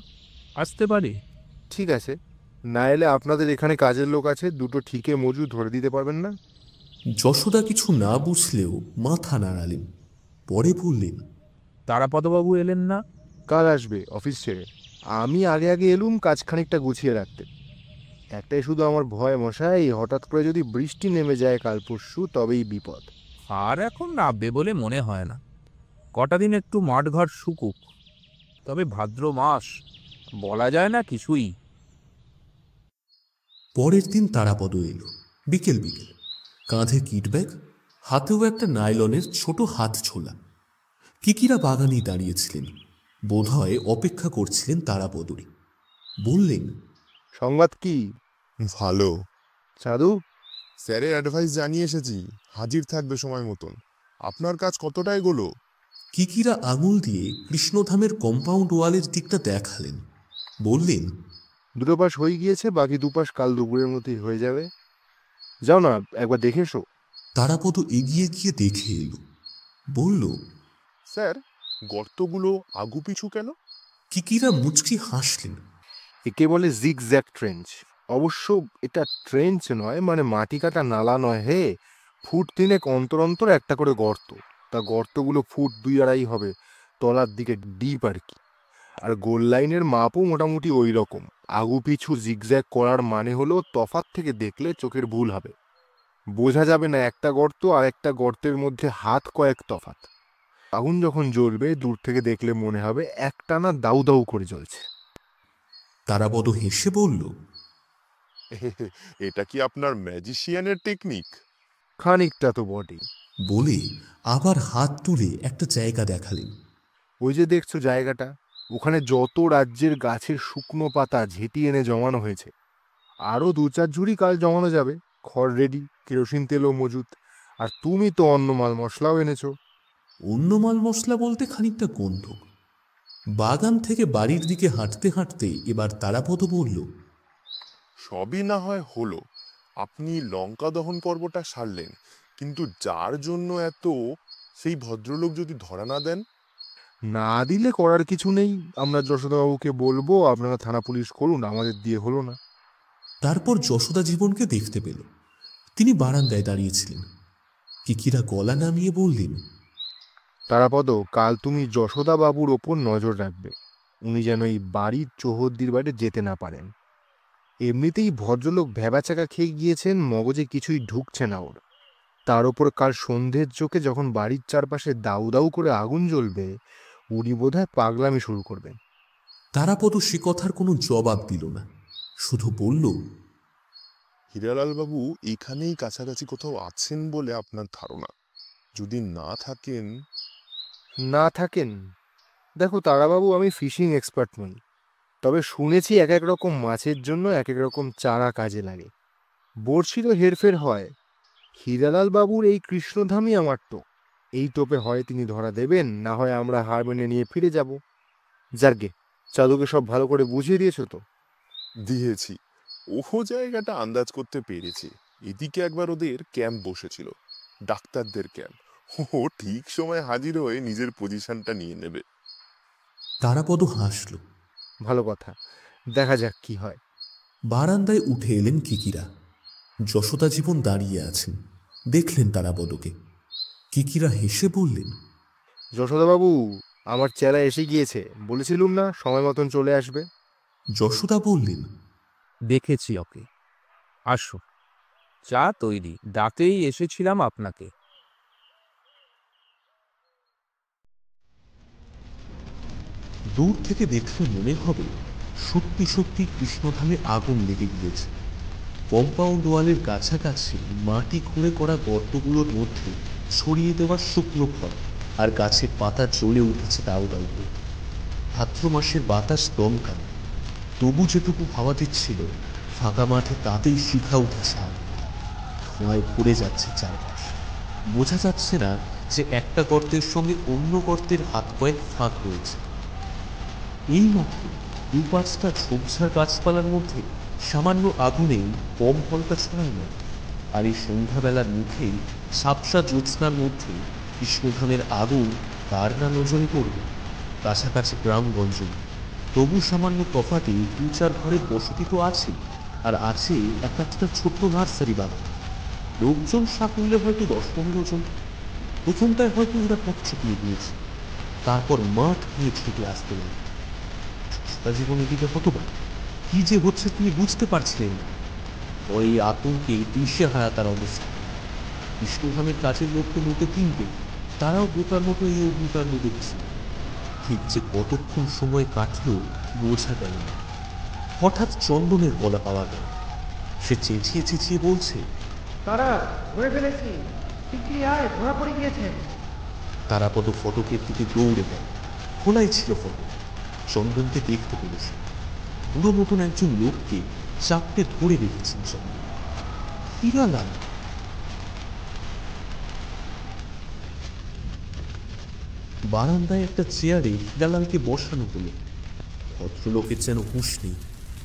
আসতে পারে। ঠিক আছে, না এলে আপনাদের এখানে কাজের লোক আছে, দুটো ঠিকে মজুর ধরে দিতে পারবেন না? যশোদা কিছু না বুঝলেও মাথা নাড়ালেন। পরে বললেন, তারাপদবাবু এলেন না? কাল আসবে অফিস ছেড়ে। আমি আগে আগে এলুম কাজ খানিকটা গুছিয়ে রাখতে। একটাই শুধু আমার ভয় মশাই, হঠাৎ করে যদি বৃষ্টি নেমে যায় কাল পরশু, তবেই বিপদ। আর এখন নামবে বলে মনে হয় না। কটা দিন একটু মাঠঘাট শুকুক, তবে ভাদ্র মাস, বলা যায় না কিছুই। পরের দিন তারাপদ এলো বিকেল বিকেল। কাঁধে কিটব্যাগ, হাতেও একটা নাইলনের ছোট হাত ছোলা। কিকিরা বাগানেই দাঁড়িয়েছিলেন, বোধহয় অপেক্ষা করছিলেন তারাপদরই। বললেন, সংবাদ কি? ভালো। সাধু? স্যারের অ্যাডভাইস জানিয়ে এসেছি, হাজির থাকবে সময় মতন। আপনার কাজ কতটা এগোলো? কিকিরা আঙুল দিয়ে কৃষ্ণধামের কম্পাউন্ড ওয়ালের দিকটা দেখালেন। বললেন, 2 পাশ হয়ে গিয়েছে, বাকি 2 পাশ কাল দুপুরের মধ্যেই হয়ে যাবে। যাও না, একবার দেখে এসো। তারাপদ এগিয়ে গিয়ে দেখে এলো। বলল, স্যার, গর্তগুলো আগুপিছু কেন? কিকিরা মুচকি হাসলেন। একে বলে জিগজ্যাগ ট্রেঞ্চ। অবশ্য এটা ট্রেঞ্চ নয়, মানে মাটি কাটা নালা নয় হে। ফুট 3 অন্তর অন্তর একটা করে গর্ত। তা গর্তগুলো ফুট 2-2.5 হবে, তলার দিকে ডিপ আর কি। আর গোল লাইনের মাপও মোটামুটি ওই রকম। আগু পিছু জিগজ্যাগ করার মানে হলো, তফাৎ থেকে দেখলে চোখের ভুল হবে, বোঝা যাবে না একটা গর্ত আর একটা গর্তের মধ্যে হাত কয়েক তফাৎ। আগুন যখন জ্বলবে দূর থেকে দেখলে মনে হবে একটানা দাউ দাউ করে জ্বলছে। তারাপদ হেসে বলল, এটা কি আপনার ম্যাজিশিয়ানের টেকনিক? খানিকটা তো বটেই। বলে আবার হাত তুলে একটা জায়গা দেখালেন। ওই যে দেখছো জায়গাটা, ওখানে যত রাজ্যের গাছের শুকনো পাতা ঝেঁটি এনে জমানো হয়েছে। আরও 2-4 ঝুড়ি কাল জমানো যাবে। খড় রেডি, কেরোসিন তেলও মজুত, আর তুমি তো অন্য মাল মশলাও এনেছো। অন্য মাল মশলা বলতে খানিকটা গন্ধক। বাগান থেকে বাড়ির দিকে হাঁটতে হাঁটতে এবার তারাপদ বলল, সবই না হয় হলো, আপনি লঙ্কা দহন পর্বটা সারলেন, কিন্তু যার জন্য এত, সেই ভদ্রলোক যদি ধরা না দেন? না দিলে করার কিছু নেই, আমরা যশোদাবাবুকে বলবো, আপনারা থানা পুলিশ করুন, আমাদের দিয়ে হলো না। তারপর যশোদা জীবনকে দেখতে পেল। তিনি বারান্দায় দাঁড়িয়েছিলেন। কিকিরা গলা নামিয়ে বললেন, তারাপদ, কাল তুমি যশোদাবাবুর ওপর নজর রাখবে, উনি যেন এই বাড়ির চৌহদ্দির বাইরে যেতে না পারেন। এমনিতেই ভদ্রলোক ভ্যাবাচাকা খেয়ে গিয়েছেন, মগজে কিছুই ঢুকছে না ওর। তার ওপর কাল সন্ধ্যের চোখে যখন বাড়ির চারপাশে দাউ দাউ করে আগুন জ্বলবে, উনি বোধহয় পাগলামি শুরু করবেন। তারাপদ সে কথার কোনো জবাব দিল না, শুধু বলল, হীরালাল বাবু এখানেই কাছাকাছি কোথাও আছেন বলে আপনার ধারণা? যদি না থাকেন? না থাকেন? দেখো তারাবাবু, আমি ফিশিং এক্সপার্ট নই, তবে শুনেছি এক এক রকম মাছের জন্য এক এক রকম চারা কাজে লাগে। বড়শিরও হেরফের হয়। হীরালাল বাবুর এই কৃষ্ণধামই আমার টোপ। এই টোপে হয় তিনি ধরা দেবেন, না হয় আমরা হার মেনে নিয়ে ফিরে যাব। যার্গে, চাঁদুকে সব ভালো করে বুঝিয়ে দিয়েছো তো? দিয়েছি, ওহো জায়গাটা আন্দাজ করতে পেরেছি। এদিকে একবার ওদের ক্যাম্প বসেছিল, ডাক্তারদের ক্যাম্প। ও ঠিক সময় হাজির হয়ে নিজের পজিশনটা নিয়ে নেবে। তারাপদ হাসল। ভালো কথা, দেখা যাক কি হয়। বারান্দায় উঠে এলেন কিকিরা। যশোদা জীবন দাঁড়িয়ে আছেন, দেখলেন তারাপদকে। কিকিরা হেসে বললেন, যশোদাবাবু, আমার চেলা এসে গিয়েছে, বলেছিলুম না সময় মতন চলে আসবে। যশোদা বললেন, দেখেছি ওকে। আসো, চা তৈরি, ডাকতেই এসেছিলাম আপনাকে। দূর থেকে দেখলে মনে হবে সত্যি সত্যি কৃষ্ণধামে আগুন লেগে গিয়েছে। কম্পাউন্ড ওয়ালের কাছাকাছি মাটি খুঁড়ে করা গর্তগুলোর মধ্যে ছড়িয়ে দেওয়া শুকনো ফল আর গাছের পাতা জ্বলে উঠেছে দাউ দাউ করে। ভাদ্র মাসের বাতাস দমকানো, তবু যেটুকু হাওয়া দিচ্ছিল ফাঁকা মাঠে তাতেই শিখা উঠেছে আগুন। ধোঁয়ায় ভরে যাচ্ছে চারপাশ। বোঝা যাচ্ছে না যে একটা গর্তের সঙ্গে অন্য গর্তের হাত কয়েক ফাঁক রয়েছে। এই মাত্র দুপাঁচটা ঝোপঝাড় গাছপালার মধ্যে সামান্য আগুনেই কম ফলটা ছড়ায় না। আর এই সন্ধ্যাবেলার মুখেই সাপসা জ্যোৎস্নার মধ্যে কৃষ্ণধামের আগুন কার না নজরে পড়বে। কাছাকাছি গ্রামগঞ্জ, তবু সামান্য তফাতে দু চার ঘরের বসতি তো আছে, আর আছে একটা ছোট্ট নার্সারি বাগান। লোকজন সাকুল্যে হয়তো 10-15 জন। প্রথমটায় হয়তো ওরা পথ ছুটিয়ে দিয়েছে, তারপর মাঠ নিয়ে ছুটে আসতে লাগে। জীবনের দিকে হতবাক, কি যে হচ্ছে তিনি বুঝতে পারছিলেন না। ওই আতঙ্কে দিশেহারা তার অবস্থা। কৃষ্ণধামের কাছের লোককে লোকে কিনবে, তারাও বোকার মতো এই অগ্নিকাণ্ড দেখছে। ঠিক যে কতক্ষণ সময় কাটলো বোঝা গেল না। হঠাৎ চন্দনের গলা পাওয়া গেল। সে চেঁচিয়ে চেঁচিয়ে বলছে, তারা ধরে ফেলেছি, শিগগিরই আয়, ধরা পড়ে গিয়েছে। তারাপদ ফটকের দিকে দৌড়ে দেয়। খোলাই ছিল ফটক। চন্দনকে দেখতে পেরেছে। বুড়ো মতন একজন লোককে চাপটে ধরে রেখেছেন চন্দন। হীরালাল। বারান্দায় একটা চেয়ারে হীরালালকে বসানো হলো। ভদ্রলোকের যেন হুঁশ নেই।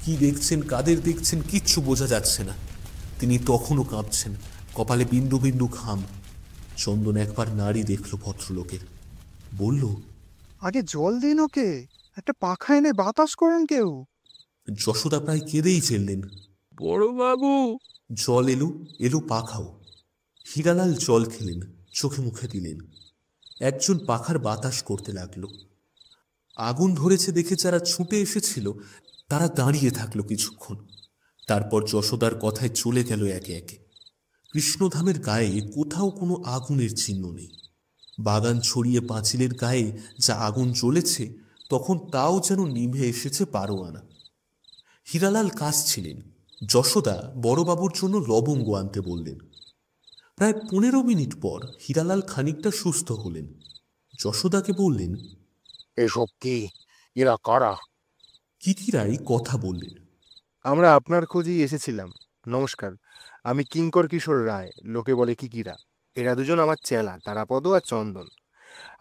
কি দেখছেন, কাদের দেখছেন, কিচ্ছু বোঝা যাচ্ছে না। তিনি তখনও কাঁপছেন, কপালে বিন্দু বিন্দু ঘাম। চন্দন একবার নাড়ি দেখল ভদ্রলোকের, বলল, আগে জল দিন ওকে, একটা পাখা এনে বাতাস করেন কেউ। যশোদা প্রায় কেঁদেই ফেললেন। বড়বাবু! জল এলো, এলো পাখাও। হীরালাল জল খেলেন, চোখে মুখে দিলেন। একজন পাখার বাতাস করতে লাগলো। আগুন ধরেছে দেখে যারা ছুটে এসেছিল তারা দাঁড়িয়ে থাকলো কিছুক্ষণ। তারপর যশোদার কথায় চলে গেল একে একে। কৃষ্ণধামের গায়ে কোথাও কোনো আগুনের চিহ্ন নেই। বাগান ছড়িয়ে পাঁচিলের গায়ে যা আগুন জ্বলেছে তখন তাও যেন নিভে এসেছে পারোয়ানা। হীরালাল কাশছিলেন। যশোদা বড়বাবুর জন্য লবঙ্গ আনতে বললেন। প্রায় 15 মিনিট পর হীরালাল খানিকটা সুস্থ হলেন। যশোদাকে বললেন, এসব কি? এরা কারা? কিকিরাই কথা বললেন। আমরা আপনার খোঁজেই এসেছিলাম। নমস্কার, আমি কিঙ্কর কিশোর রায়, লোকে বলে কিকিরা। এরা দুজন আমার চেলা, তারাপদ আর চন্দন।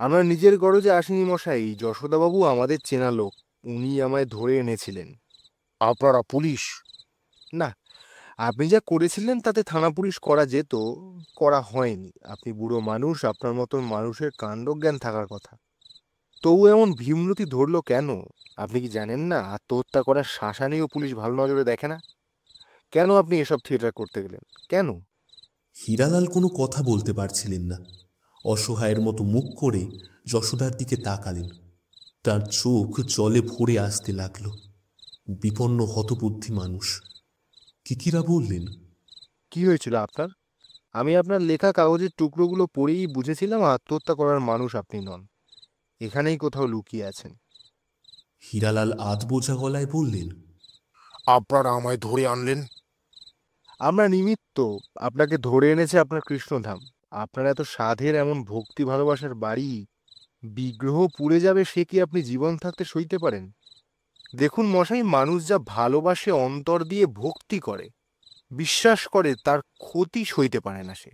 আমরা নিজের গরজে আসিনি মশাই, যশোদাবাবু আমাদের চেনা লোক, উনি আমায় ধরে এনেছিলেন। আপনারা পুলিশ? না, আপনি যা করেছিলেন তাতে থানা পুলিশ করা যেত, করা হয়নি। আপনি বুড়ো মানুষ, আপনার মতন মানুষের কাণ্ডজ্ঞান থাকার কথা। তবু এমন ভীমরতি ধরলো কেন? আপনি কি জানেন না আত্মহত্যা করার শাসানিও পুলিশ ভালো নজরে দেখে না? কেন আপনি এসব থিয়েটার করতে গেলেন? কেন? হীরালাল কোনো কথা বলতে পারছিলেন না। অসহায়ের মতো মুখ করে যশোদার দিকে তাকালেন। তার চোখ জলে ভরে আসতে লাগলো। বিপন্ন হতবুদ্ধি মানুষ। কিকিরা বললেন, কি হয়েছিল আপনার? আমি আপনার লেখা কাগজের টুকরোগুলো পড়েই বুঝেছিলাম আত্মহত্যা করার মানুষ আপনি নন। এখানেই কোথাও লুকিয়ে আছেন। হীরালাল আধবোঝা গলায় বললেন, আপনারা আমায় ধরে আনলেন। আমরা নিমিত্ত। আপনাকে ধরে এনেছে আপনার কৃষ্ণধাম। আপনার এত সাধের এমন ভক্তি ভালোবাসার বাড়ি বিগ্রহ পুড়ে যাবে, সে কি আপনি জীবন থাকতে সইতে পারেন? দেখুন মশাই, মানুষ যা ভালোবাসে, অন্তর দিয়ে ভক্তি করে, বিশ্বাস করে, তার ক্ষতি সইতে পারে না সে।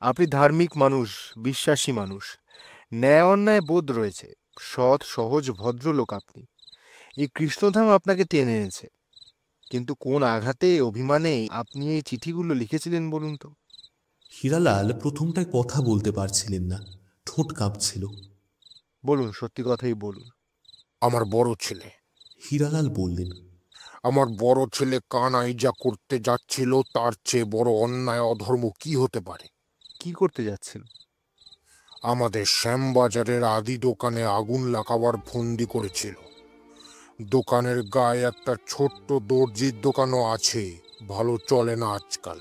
আপনি ধার্মিক মানুষ, বিশ্বাসী মানুষ, ন্যায় অন্যায় বোধ রয়েছে, সৎ সহজ ভদ্রলোক আপনি। এই কৃষ্ণধাম আপনাকে টেনে এনেছে। কিন্তু কোন আঘাতে, অভিমানে আপনি এই চিঠিগুলো লিখেছিলেন বলুন তো? হীরালাল প্রথমটায় কথা বলতে পারছিলেন না, ঠোঁট কাঁপছিল। বলুন, সত্যি কথাই বলুন। আমার বড় ছেলে। হীরালাল বললেন, আমার বড় ছেলে কানাই যা করতে যাচ্ছিল তার চেয়ে বড় অন্যায় অধর্ম কি হতে পারে? কি করতে যাচ্ছেন? আমাদের শ্যামবাজারের আদি দোকানে আগুন লাগাবার ফন্দি করেছিল। দোকানের গায়ে একটা ছোট্ট দর্জির দোকানও আছে, ভালো চলে না আজকাল।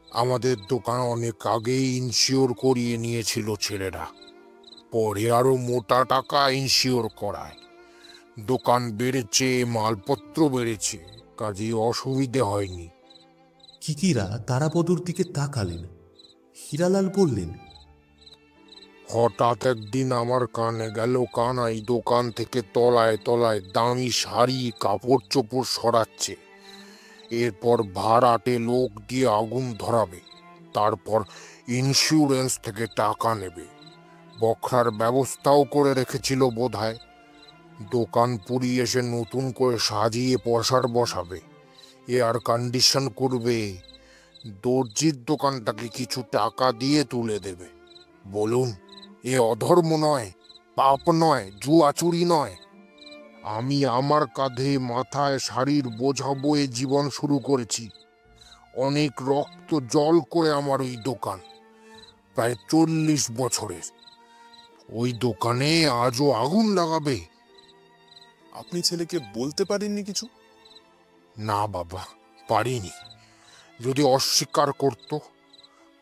আমাদের দোকান অনেক আগেই ইনশিওর করিয়ে নিয়েছিল ছেলেরা, পরে আরো মোটা টাকা ইনশিওর করায়। দোকান বেড়েছে, মালপত্র বেড়েছে, কাজে অসুবিধে হয়নি। কিকিরা তারাপদর দিকে তাকালেন। হীরালাল বললেন, হঠাৎ একদিন আমার কানে গেল কানাই দোকান থেকে তলায় তলায় দামি শাড়ি কাপড় চোপড় সরাচ্ছে। এরপর ভাড়াটে লোক দিয়ে আগুন ধরাবে, তারপর ইন্স্যুরেন্স থেকে টাকা নেবে। বখরার ব্যবস্থাও করে রেখেছিল বোধহয়। দোকান পুড়িয়ে এসে নতুন করে সাজিয়ে পয়সার বসাবে, এয়ার কন্ডিশন করবে, দর্জির দোকানটাকে কিছু টাকা দিয়ে তুলে দেবে। বলুন, এ অধর্ম নয়, পাপ নয়, জুয়া চুরি নয়? আমি আমার কাঁধে মাথায় শাড়ির বোঝা বয়ে জীবন শুরু করেছি। অনেক রক্ত জল করে আমার ওই দোকান, প্রায় 40 বছরের। ওই দোকানে আজও আগুন লাগাবে? আপনি ছেলেকে বলতে পারেননি কিছু? না বাবা, পারিনি। যদি অস্বীকার করত।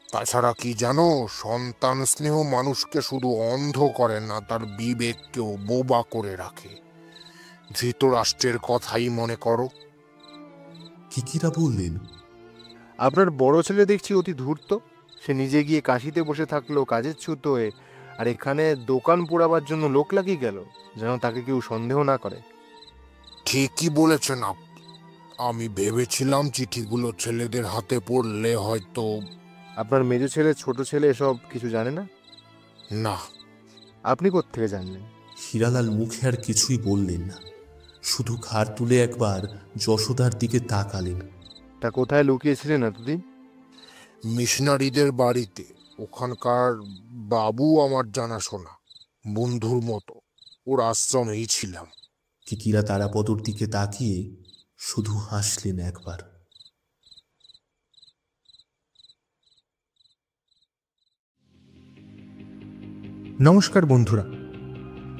তাছাড়া কি জানো, সন্তান স্নেহ মানুষকে শুধু অন্ধ করে না, তার বিবেককেও বোবা করে রাখে। ধৃতরাষ্ট্রের কথাই মনে করো। কিকিরা বললেন, আপনার বড় ছেলে দেখছি অতি ধূর্ত। সে নিজে গিয়ে কাশিতে বসে থাকলো কাজের ছুতো হয়ে, আর এখানে দোকান পোড়াবার জন্য লোক লাগিয়ে গেল, যেন তাকে কেউ সন্দেহ না করে। ঠিকই বলেছেন আপনি। আমি ভেবেছিলাম চিঠিগুলো ছেলেদের হাতে পড়লে হয়তো। আপনার মেজো ছেলে, ছোট ছেলে এসব কিছু জানে না? না। আপনি কোত্থেকে জানলেন? হীরালাল মুখে আর কিছুই বললেন না, শুধু ঘাড় তুলে একবার যশোদার দিকে তাকালেন। তা কোথায় লুকিয়েছিলেন এতদিন? মিশনারিদের বাড়িতে। ওখানকার বাবু আমার জানাশোনা, বন্ধুর মতো। ওর আশ্রমেই ছিলাম। কিকিরা তারাপদর দিকে তাকিয়ে শুধু হাসলেন একবার। নমস্কার বন্ধুরা,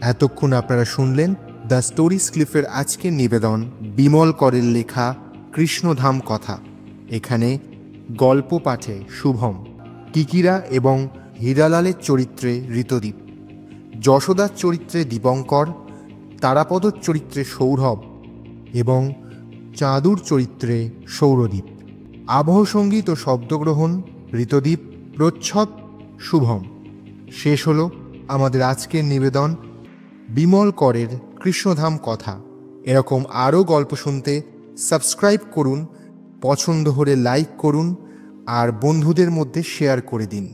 এতক্ষণ আপনারা শুনলেন দ্য স্টোরিজ ক্লিফের আজকের নিবেদন বিমল করের লেখা কৃষ্ণধাম কথা। এখানে গল্প পাঠে শুভম, কিকিরা এবং হীরালালের চরিত্রে ঋতদীপ, যশোদার চরিত্রে দীপঙ্কর, তারাপদর চরিত্রে সৌরভ এবং চাঁদুর চরিত্রে সৌরদীপ। আবহ সঙ্গীত ও শব্দগ্রহণ ঋতদীপ, প্রচ্ছদ শুভম। শেষ হলো আমাদের আজকের নিবেদন বিমল করের কৃষ্ণধাম কথা। এরকম আরও গল্প শুনতে সাবস্ক্রাইব করুন, পছন্দ হলে লাইক করুন আর বন্ধুদের মধ্যে শেয়ার করে দিন।